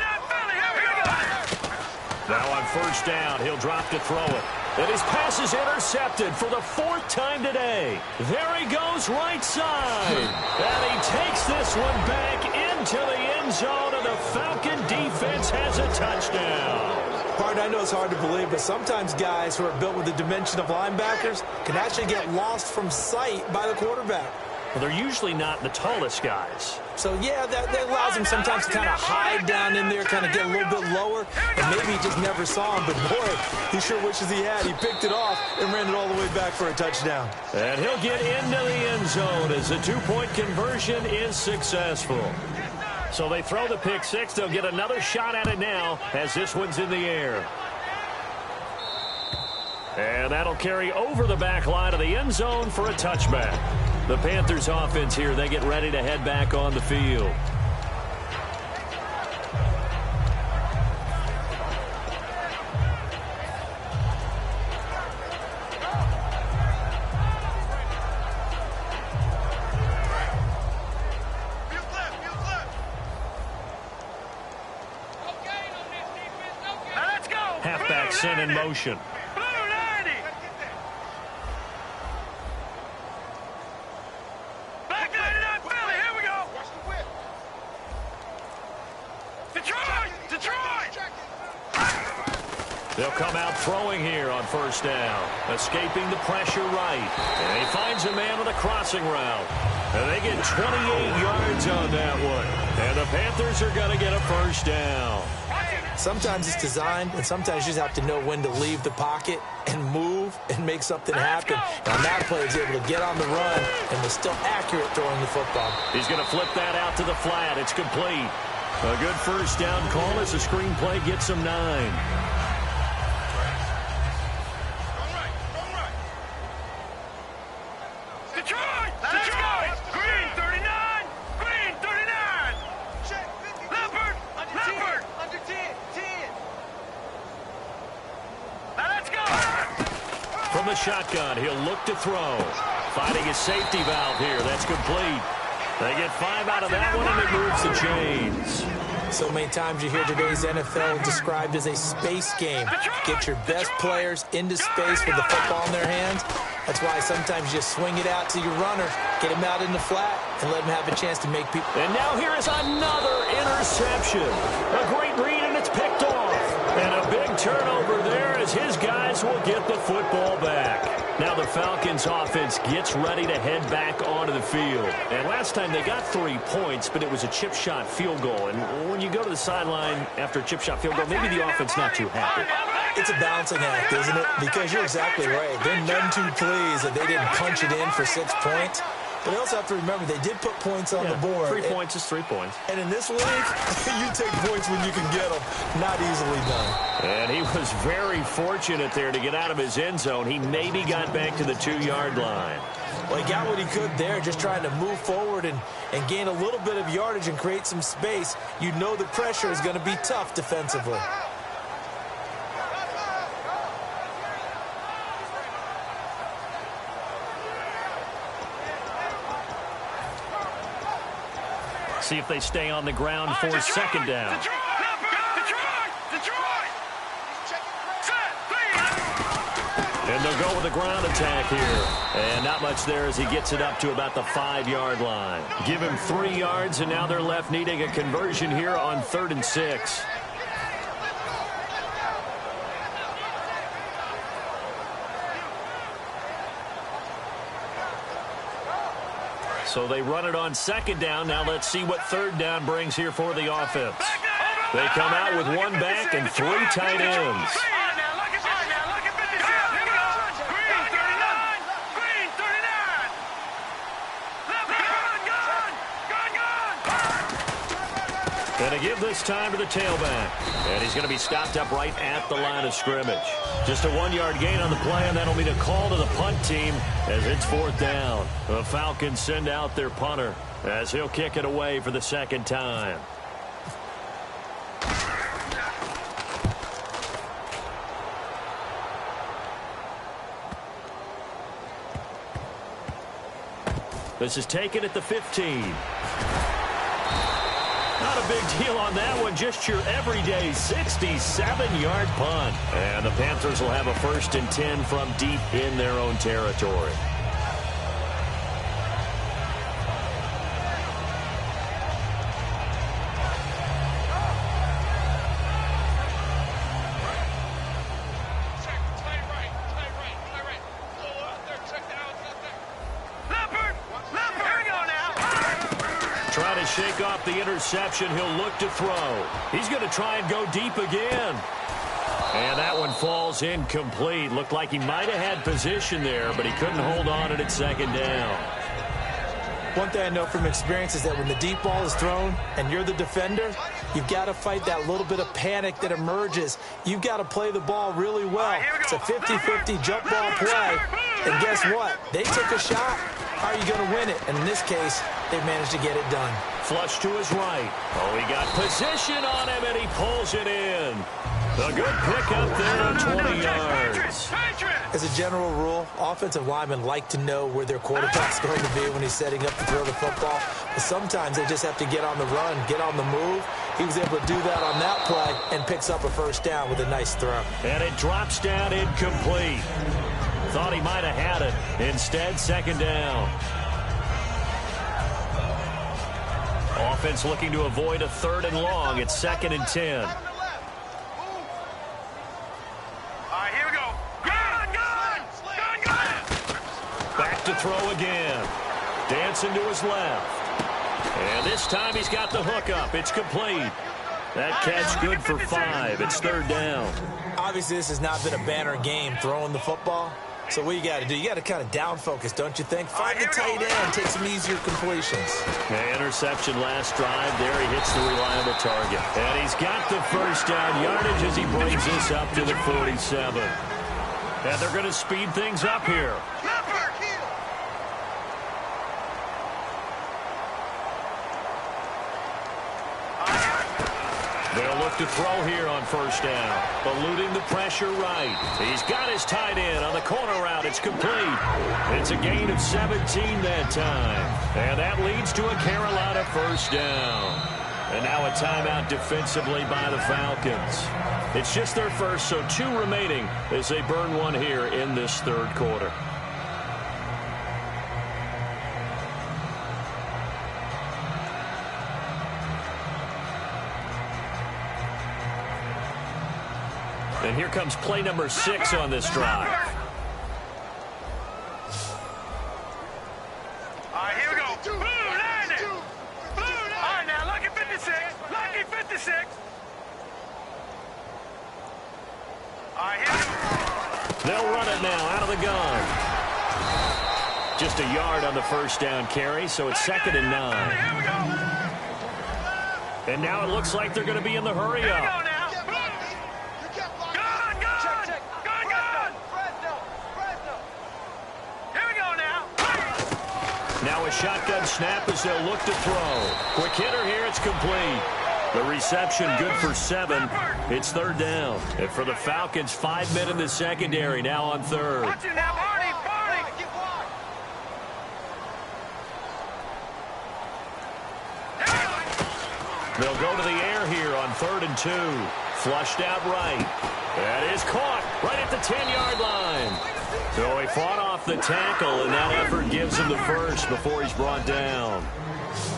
Now on first down, he'll drop to throw it. And his pass is intercepted for the fourth time today. There he goes right side. And he takes this one back into the end zone, and the Falcon defense has a touchdown. Pardon, I know it's hard to believe, but sometimes guys who are built with the dimension of linebackers can actually get lost from sight by the quarterback. Well, they're usually not the tallest guys. So, yeah, that allows him sometimes to kind of hide down in there, kind of get a little bit lower, and maybe he just never saw him. But, boy, he sure wishes he had. He picked it off and ran it all the way back for a touchdown. And he'll get into the end zone as the two-point conversion is successful. So they throw the pick six. They'll get another shot at it now as this one's in the air. And that'll carry over the back line of the end zone for a touchback. The Panthers offense here, they get ready to head back on the field. Halfback sent in motion. They'll come out throwing here on first down. Escaping the pressure right. And he finds a man with a crossing route. And they get 28 yards on that one. And the Panthers are going to get a first down. Sometimes it's designed, and sometimes you just have to know when to leave the pocket and move and make something happen. And on that play, he's able to get on the run and was still accurate throwing the football. He's going to flip that out to the flat. It's complete. A good first down call as the screenplay gets him 9. From the shotgun, he'll look to throw. Finding his safety valve here. That's complete. They get 5 out of that one, and it moves the chains. So many times you hear today's NFL described as a space game. Get your best players into space with the football in their hands. That's why sometimes you just swing it out to your runner, get him out in the flat, and let him have a chance to make people. And now here is another interception. A great read, and it's picked off. And a big turnover there as his guys will get the football back. Now the Falcons offense gets ready to head back onto the field. And last time they got 3 points, but it was a chip shot field goal. And when you go to the sideline after a chip shot field goal, maybe the offense not too happy. It's a balancing act, isn't it? Because you're exactly right. They're none too pleased that they didn't punch it in for 6 points. But you also have to remember they did put points on the board. 3 points is 3 points. And in this league, you take points when you can get them. Not easily done. And he was very fortunate there to get out of his end zone. He maybe got back to the 2-yard line. Well, he got what he could there, just trying to move forward and gain a little bit of yardage and create some space. You know the pressure is going to be tough defensively. See if they stay on the ground for second down. And they'll go with a ground attack here. And not much there as he gets it up to about the 5-yard line. Give him 3 yards, and now they're left needing a conversion here on 3rd and 6. So they run it on second down. Now let's see what third down brings here for the offense. They come out with one back and three tight ends. And to give this time to the tailback. And he's going to be stopped up right at the line of scrimmage. Just a 1-yard gain on the play, and that'll mean a call to the punt team as it's fourth down. The Falcons send out their punter as he'll kick it away for the second time. This is taken at the 15. Not a big deal on that one. Just your everyday 67-yard punt. And the Panthers will have a 1st and 10 from deep in their own territory. Shake off the interception. He'll look to throw. He's going to try and go deep again. And that one falls incomplete. Looked like he might have had position there, but he couldn't hold on at second down. One thing I know from experience is that when the deep ball is thrown and you're the defender, you've got to fight that little bit of panic that emerges. You've got to play the ball really well. It's a 50-50 jump ball play. And guess what? They took a shot. How are you going to win it? And in this case, they managed to get it done. Flush to his right. Oh, he got position on him, and he pulls it in. A good pick up there on 20 yards. As a general rule, offensive linemen like to know where their quarterback's going to be when he's setting up to throw the football. But sometimes they just have to get on the run, get on the move. He was able to do that on that play and picks up a 1st down with a nice throw. And it drops down incomplete. Thought he might have had it. Instead, 2nd down. Offense looking to avoid a 3rd and long. It's 2nd and 10. All right, here we go. Gun! Back to throw again. Dancing to his left. And this time he's got the hook up. It's complete. That catch good for 5. It's 3rd down. Obviously, this has not been a banner game throwing the football. So what you got to do, you got to kind of down focus, don't you think? Find the tight end, take some easier completions. Interception last drive. There he hits the reliable target. And he's got the 1st down yardage as he brings this up to the 47. And they're going to speed things up here. They'll look to throw here on 1st down. Eluding the pressure right. He's got his tight end on the corner route. It's complete. It's a gain of 17 that time. And that leads to a Carolina 1st down. And now a timeout defensively by the Falcons. It's just their first, so 2 remaining as they burn one here in this 3rd quarter. And here comes play number 6 on this drive. All right, here we go. Blue, line it. Blue, line. All right, now, lucky 56. Lucky 56. All right, here we go. They'll run it now out of the gun. Just a yard on the 1st down carry, so it's 2nd and 9. Here we go. And now it looks like they're going to be in the hurry Here we go up. now. Now a shotgun snap as they'll look to throw. Quick hitter here, it's complete. The reception good for 7. It's 3rd down. And for the Falcons, 5 men in the secondary now on 3rd. Watch it now, Barney, Barney. They'll go to the air here on 3rd and 2. Flushed out right. That is caught right at the 10-yard line. So he fought off the tackle, and that effort gives him the 1st before he's brought down.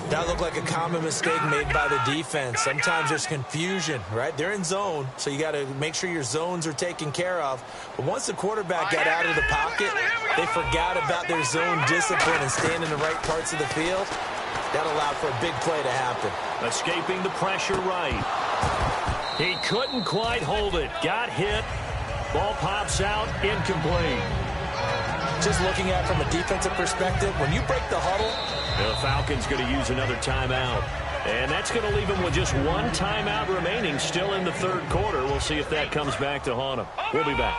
That looked like a common mistake made by the defense. Sometimes there's confusion, right? They're in zone, so you got to make sure your zones are taken care of. But once the quarterback got out of the pocket, they forgot about their zone discipline and staying in the right parts of the field. That allowed for a big play to happen. Escaping the pressure right. He couldn't quite hold it. Got hit. Ball pops out. Incomplete. Just looking at it from a defensive perspective, when you break the huddle, the Falcons going to use another timeout. And that's going to leave them with just one timeout remaining still in the third quarter. We'll see if that comes back to haunt them. We'll be back.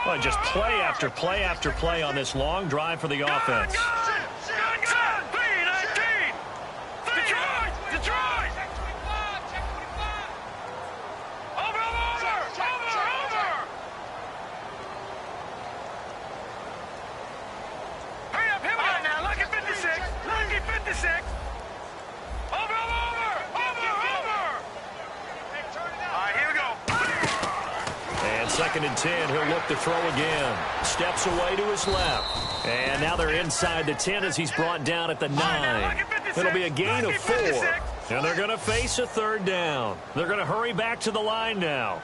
Well, just play after play after play on this long drive for the offense. Second and 10, he'll look to throw again. Steps away to his left. And now they're inside the 10 as he's brought down at the 9. It'll be a gain of 4. And they're going to face a third down. They're going to hurry back to the line now.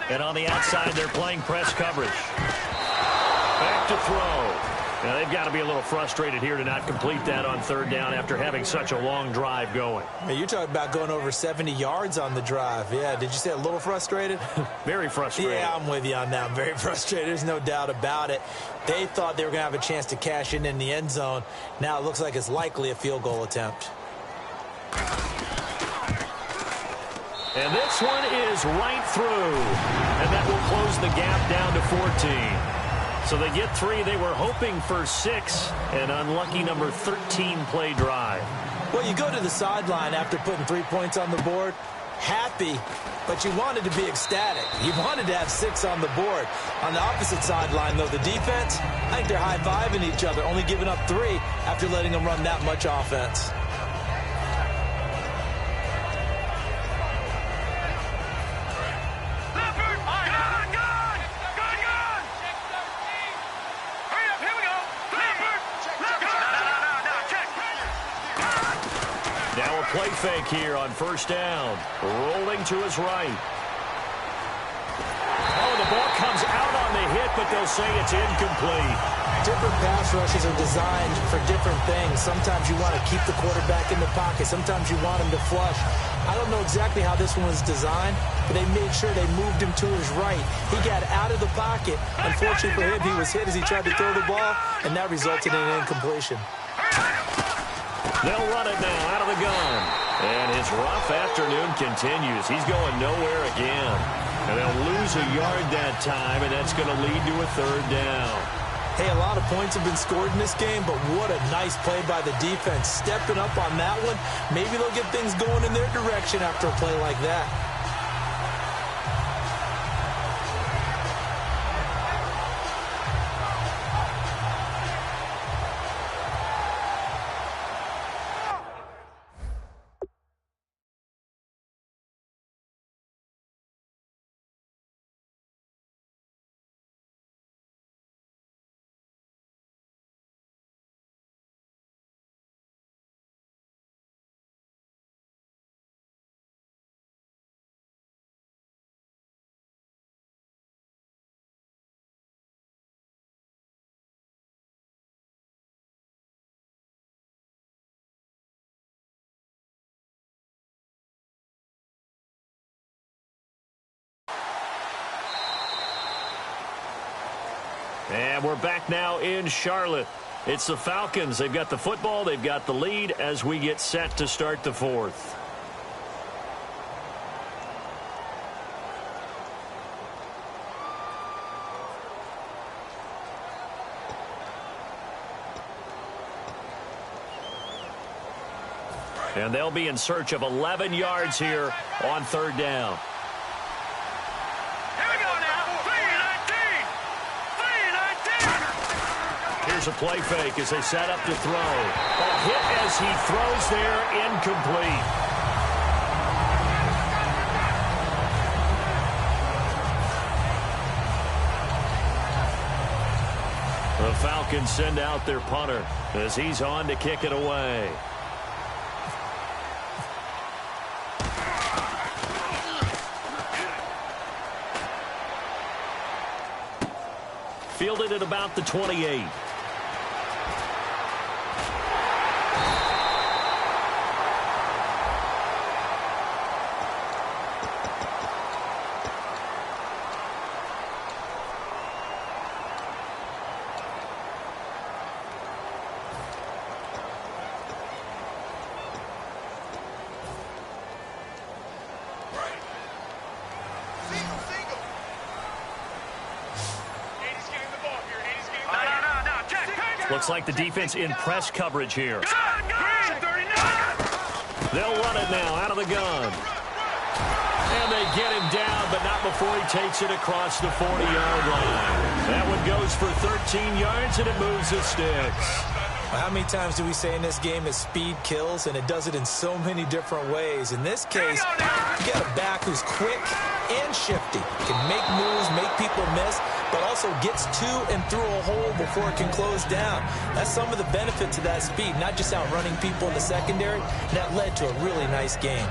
And on the outside, they're playing press coverage. Back to throw. Now, they've got to be a little frustrated here to not complete that on third down after having such a long drive going. Hey, you're talking about going over 70 yards on the drive. Yeah, did you say a little frustrated? Very frustrated. Yeah, I'm with you on that. I'm very frustrated. There's no doubt about it. They thought they were going to have a chance to cash in the end zone. Now it looks like it's likely a field goal attempt. And this one is right through. And that will close the gap down to 14. So they get 3. They were hoping for 6. An unlucky number 13 play drive. Well, you go to the sideline after putting 3 points on the board, happy, but you wanted to be ecstatic. You wanted to have 6 on the board. On the opposite sideline, though, the defense, I think they're high-fiving each other, only giving up 3 after letting them run that much offense. Play fake here on first down. Rolling to his right. Oh, the ball comes out on the hit, but they'll say it's incomplete. Different pass rushes are designed for different things. Sometimes you want to keep the quarterback in the pocket. Sometimes you want him to flush. I don't know exactly how this one was designed, but they made sure they moved him to his right. He got out of the pocket. Unfortunately for him, he was hit as he tried to throw the ball, and that resulted in an incompletion. They'll run it now out of the gun. And his rough afternoon continues. He's going nowhere again. And they'll lose a yard that time, and that's going to lead to a third down. Hey, a lot of points have been scored in this game, but what a nice play by the defense. Stepping up on that one. Maybe they'll get things going in their direction after a play like that. And we're back now in Charlotte. It's the Falcons. They've got the football. They've got the lead as we get set to start the fourth. And they'll be in search of 11 yards here on third down. Here's a play fake as they set up to throw. A hit as he throws there, incomplete. The Falcons send out their punter as he's on to kick it away. Fielded at about the 28. Looks like the defense in press coverage here. They'll run it now out of the gun. And they get him down, but not before he takes it across the 40-yard line. That one goes for 13 yards, and it moves the sticks. Well, how many times do we say in this game that speed kills, and it does it in so many different ways? In this case, you got a back who's quick and shifty, can make moves, make people miss, but also gets to and through a hole before it can close down. That's some of the benefits of that speed, not just outrunning people in the secondary. That led to a really nice game.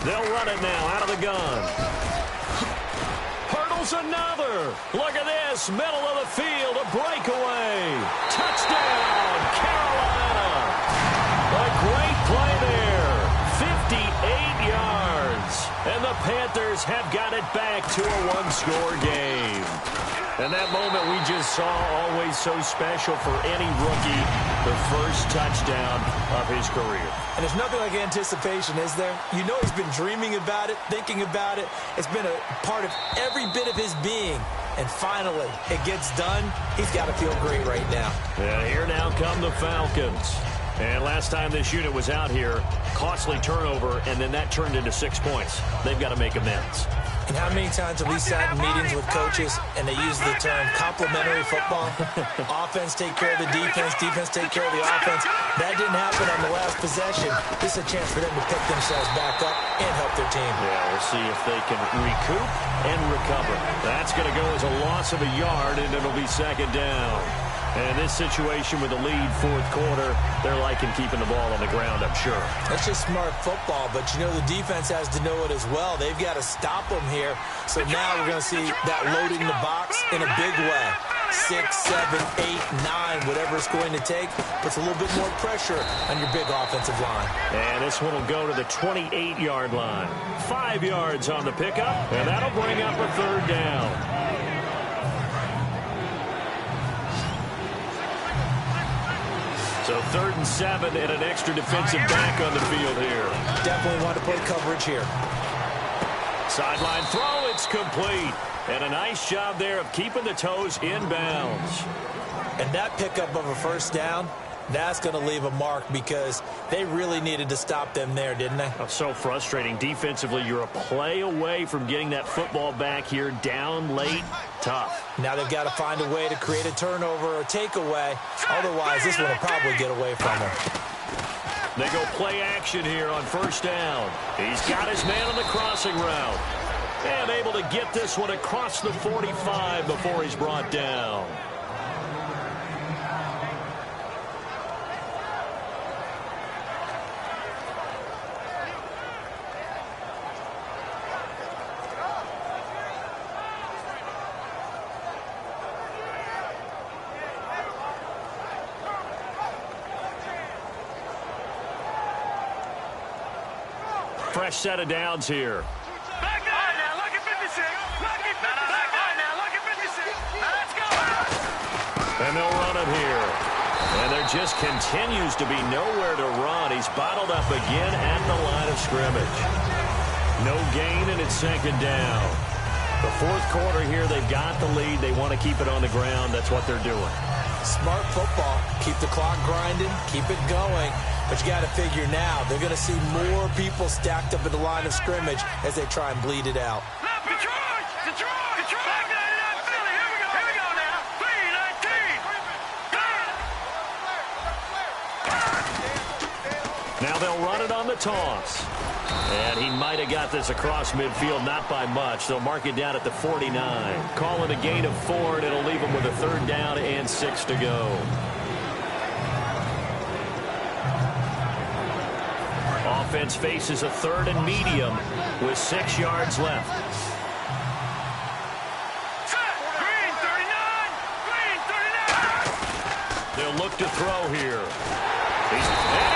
They'll run it now out of the gun. Hurdles another. Look at this. Middle of the field. A breakaway. Touchdown, Carolina. A great play there. 58 yards. And the Panthers have got it back to a one-score game. And that moment we just saw, always so special for any rookie, the first touchdown of his career. And there's nothing like anticipation, is there? You know he's been dreaming about it, thinking about it. It's been a part of every bit of his being. And finally, it gets done. He's got to feel great right now. And here now come the Falcons. And last time this unit was out here, costly turnover, and then that turned into 6 points. They've got to make amends. And how many times have we sat in meetings with coaches and they use the term complementary football? Offense take care of the defense, defense take care of the offense. That didn't happen on the last possession. This is a chance for them to pick themselves back up and help their team. Yeah, we'll see if they can recoup and recover. That's going to go as a loss of a yard, and it'll be second down. And this situation with the lead fourth quarter, they're liking keeping the ball on the ground, I'm sure. That's just smart football, but you know the defense has to know it as well. They've got to stop them here. So now we're going to see that loading the box in a big way. 6, 7, 8, 9, whatever it's going to take, puts a little bit more pressure on your big offensive line. And this one will go to the 28-yard line. 5 yards on the pickup, and that'll bring up a third down. So 3rd and 7 and an extra defensive back on the field here. Definitely want to play coverage here. Sideline throw, it's complete. And a nice job there of keeping the toes in bounds. And that pickup of a first down, that's going to leave a mark because they really needed to stop them there, didn't they? Oh, so frustrating. Defensively, you're a play away from getting that football back here down late. Tough. Now they've got to find a way to create a turnover or takeaway. Otherwise, this one will probably get away from them. They go play action here on first down. He's got his man on the crossing route. And able to get this one across the 45 before he's brought down. Fresh set of downs here. Back up. Now look at 56. Look at 56. Now look at 56. Now let's go. And they'll run it here. And there just continues to be nowhere to run. He's bottled up again at the line of scrimmage. No gain, and it's second down. The fourth quarter here, they've got the lead. They want to keep it on the ground. That's what they're doing. Smart football. Keep the clock grinding. Keep it going. But you got to figure now, they're going to see more people stacked up at the line of scrimmage as they try and bleed it out. Detroit! Detroit! Detroit! Back 99 Philly. Here we go. Here we go now. 3-19. Now they'll run it on the toss. And he might have got this across midfield, not by much. They'll mark it down at the 49. Call it a gain of 4, and it'll leave them with a 3rd down and 6 to go. Offense faces a 3rd and medium with 6 yards left. Green 39! Green 39! They'll look to throw here. And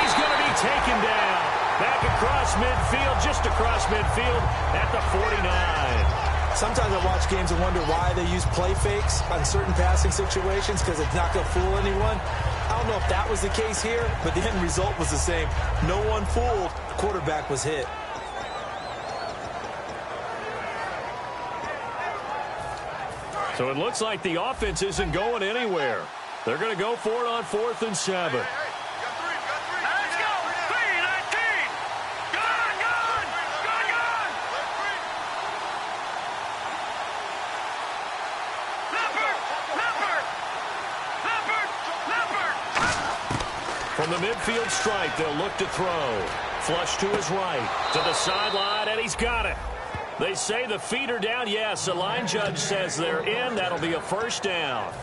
he's going to be taken down. Back across midfield, just across midfield at the 49. Sometimes I watch games and wonder why they use play fakes on certain passing situations, because it's not going to fool anyone. I don't know if that was the case here, but the end result was the same. No one fooled. The quarterback was hit. So it looks like the offense isn't going anywhere. They're going to go for it on 4th and 7. From the midfield stripe, they'll look to throw. Flush to his right, to the sideline, and he's got it. They say the feet are down. Yes, the line judge says they're in. That'll be a 1st down.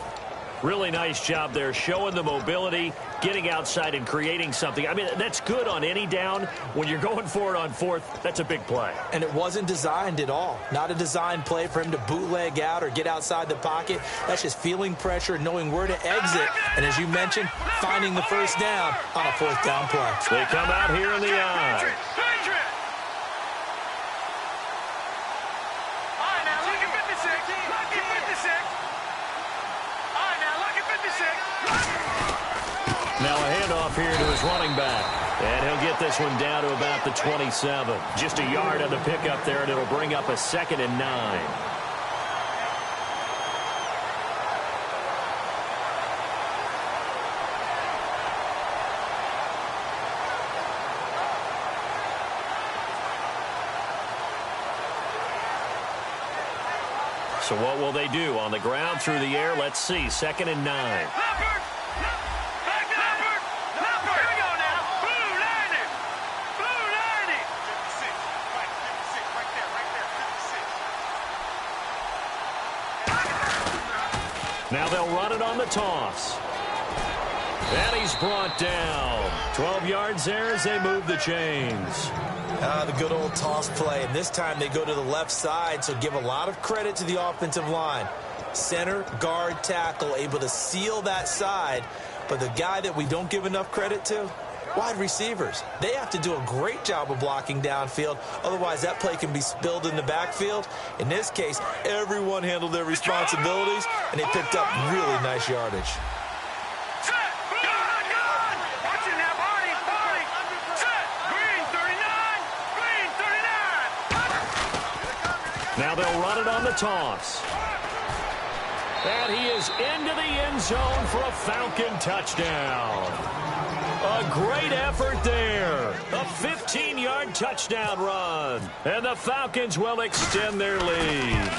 Really nice job there, showing the mobility, getting outside and creating something. I mean, that's good on any down. When you're going for it on 4th, that's a big play. And it wasn't designed at all. Not a designed play for him to bootleg out or get outside the pocket. That's just feeling pressure, knowing where to exit. And as you mentioned, finding the 1st down on a 4th down play. They come out here in the eye. Now a handoff here to his running back. And he'll get this one down to about the 27. Just a yard on the pickup there, and it'll bring up a 2nd and 9. So what will they do? On the ground, through the air, let's see. 2nd and 9. Now they'll run it on the toss. And he's brought down. 12 yards there as they move the chains. The good old toss play. And this time they go to the left side, so give a lot of credit to the offensive line. Center, guard, tackle, able to seal that side. But the guy that we don't give enough credit to, wide receivers. They have to do a great job of blocking downfield. Otherwise, that play can be spilled in the backfield. In this case, everyone handled their responsibilities, and they picked up really nice yardage. Now they'll run it on the toss. And he is into the end zone for a Falcon touchdown. A great effort there. A 15-yard touchdown run. And the Falcons will extend their lead.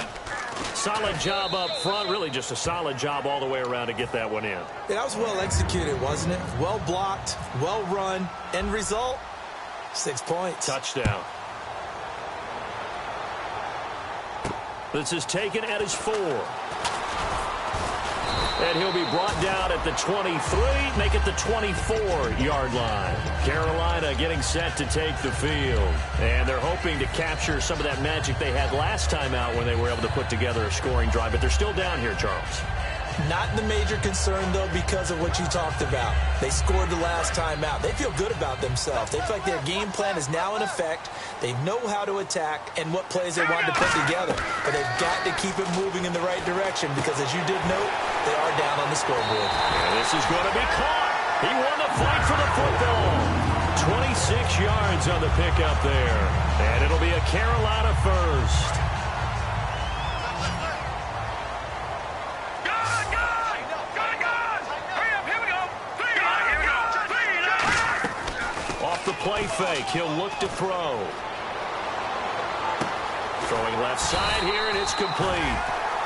Solid job up front. Really just a solid job all the way around to get that one in. Yeah, that was well executed, wasn't it? Well blocked, well run. End result, 6 points. Touchdown. This is taken at his 4. And he'll be brought down at the 23, make it the 24-yard line. Carolina getting set to take the field. And they're hoping to capture some of that magic they had last time out when they were able to put together a scoring drive. But they're still down here, Charles. Not the major concern, though, because of what you talked about. They scored the last time out. They feel good about themselves. They feel like their game plan is now in effect. They know how to attack and what plays they want to put together. But they've got to keep it moving in the right direction because, as you did note, they are down on the scoreboard. And this is going to be caught. He won the fight for the football. 26 yards on the pickup there. And it'll be a Carolina first. Play fake. He'll look to throw. Throwing left side here, and it's complete.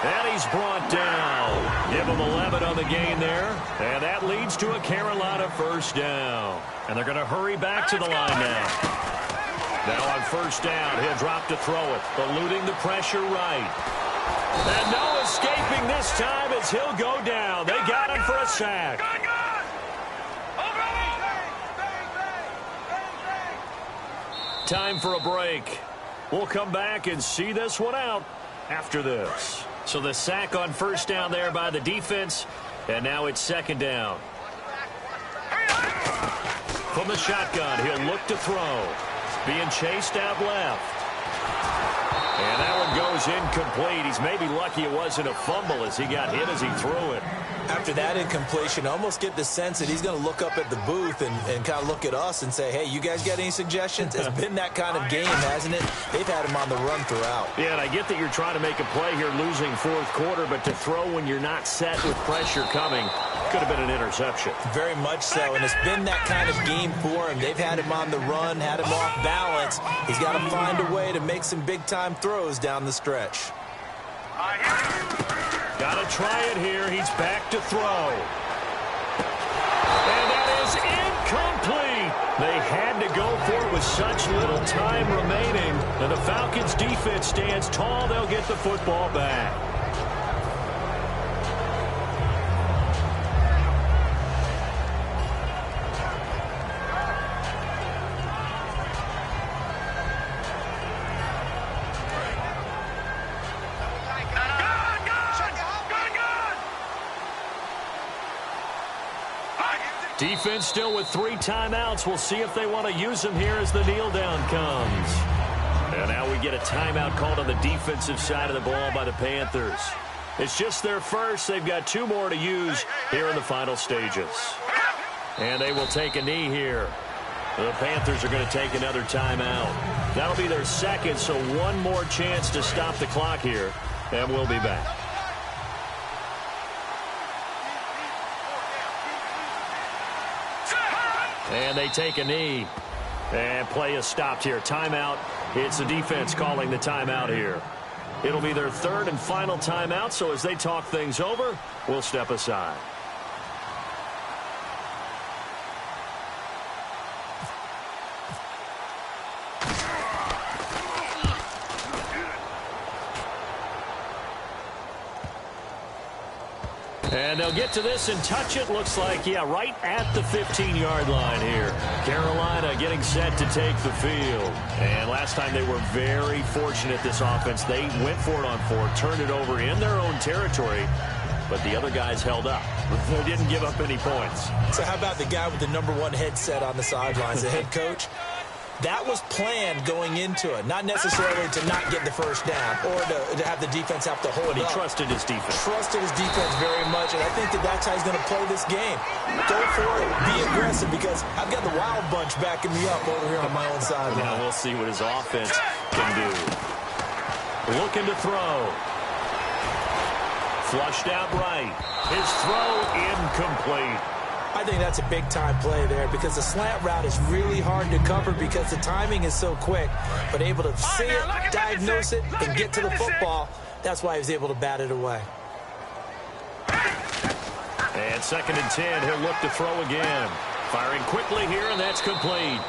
And he's brought down. Give him 11 on the gain there. And that leads to a Carolina first down. And they're going to hurry back to the line now. Now on first down, he'll drop to throw it, eluding the pressure right. And no escaping this time as he'll go down. They got him for a sack. Time for a break. We'll come back and see this one out after this. So the sack on first down there by the defense, and now it's second down. From the shotgun, he'll look to throw. Being chased out left. And that one goes incomplete. He's maybe lucky it wasn't a fumble as he got hit as he threw it. After that incompletion, I almost get the sense that he's going to look up at the booth and kind of look at us and say, hey, you guys got any suggestions? It's been that kind of game, hasn't it? They've had him on the run throughout. Yeah, and I get that you're trying to make a play here losing fourth quarter, but to throw when you're not set with pressure coming could have been an interception. Very much so, and it's been that kind of game for him. They've had him on the run, had him off balance. He's got to find a way to make some big-time throws down the stretch. Got to try it here. He's back to throw. And that is incomplete. They had to go for it with such little time remaining. And the Falcons' defense stands tall. They'll get the football back. Defense still with 3 timeouts. We'll see if they want to use them here as the kneel down comes. And now we get a timeout called on the defensive side of the ball by the Panthers. It's just their first. They've got 2 more to use here in the final stages. And they will take a knee here. The Panthers are going to take another timeout. That'll be their second, so 1 more chance to stop the clock here. And we'll be back. And they take a knee. And play is stopped here. Timeout. It's the defense calling the timeout here. It'll be their 3rd and final timeout, so as they talk things over, we'll step aside. And they'll get to this and touch it. Looks like, yeah, right at the 15-yard line here. Carolina getting set to take the field. And last time they were very fortunate, this offense. They went for it on 4, turned it over in their own territory, but the other guys held up. They didn't give up any points. So how about the guy with the #1 headset on the sidelines, the head coach? That was planned going into it, not necessarily to not get the first down or to have the defense have to hold But he up. trusted his defense. Trusted his defense very much, and I think that's how he's going to play this game. Go for it, be aggressive, because I've got the wild bunch backing me up over here on my own sideline. Now we'll see what his offense can do. Looking to throw. Flushed out right. His throw incomplete. I think that's a big-time play there because the slant route is really hard to cover because the timing is so quick. But able to see it, diagnose it, and get to the football, that's why he was able to bat it away. And 2nd and 10, he'll look to throw again. Firing quickly here, and that's complete.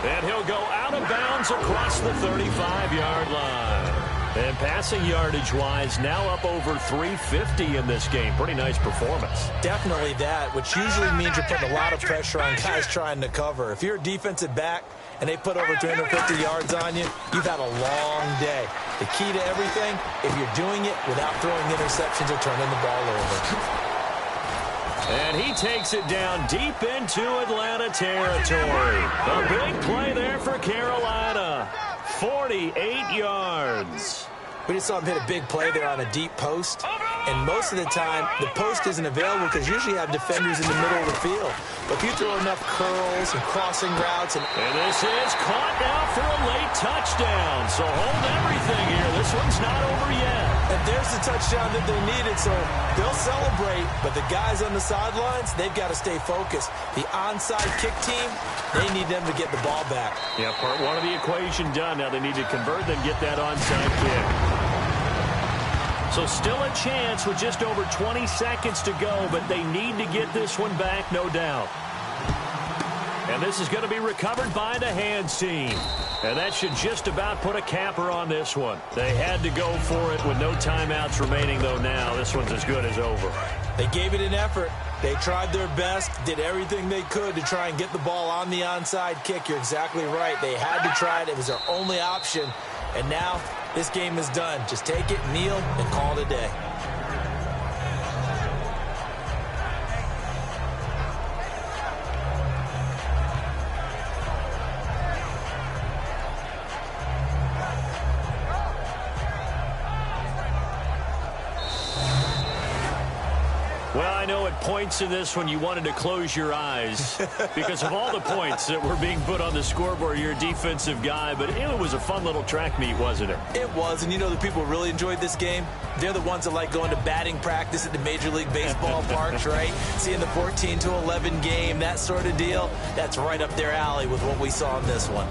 And he'll go out of bounds across the 35-yard line. And passing yardage-wise, now up over 350 in this game. Pretty nice performance. Definitely that, which usually means you're putting a lot of pressure on guys trying to cover. If you're a defensive back and they put over 350 yards on you, you've had a long day. The key to everything, if you're doing it without throwing interceptions or turning the ball over. And he takes it down deep into Atlanta territory. A big play there for Carolina. 48 yards. We just saw him hit a big play there on a deep post. And most of the time, the post isn't available because usually you have defenders in the middle of the field. But if you throw enough curls and crossing routes. And this is caught now for a late touchdown. So hold everything here. This one's not over yet. And there's the touchdown that they needed. So they'll celebrate. But the guys on the sidelines, they've got to stay focused. The onside kick team, they need them to get the ball back. Yeah, part 1 of the equation done. Now they need to convert, then get that onside kick. So still a chance with just over 20 seconds to go, but they need to get this one back, no doubt. And this is going to be recovered by the hands team. And that should just about put a capper on this one. They had to go for it with no timeouts remaining, though now. This one's as good as over. They gave it an effort. They tried their best, did everything they could to try and get the ball on the onside kick. You're exactly right. They had to try it. It was their only option. And now this game is done. Just take it, kneel, and call it a day. Well, I know at points in this one you wanted to close your eyes because of all the points that were being put on the scoreboard. You're a defensive guy, but it was a fun little track meet, wasn't it? It was, and you know the people who really enjoyed this game? They're the ones that like going to batting practice at the Major League Baseball parks, right? Seeing the 14-11 game, that sort of deal. That's right up their alley with what we saw in this one.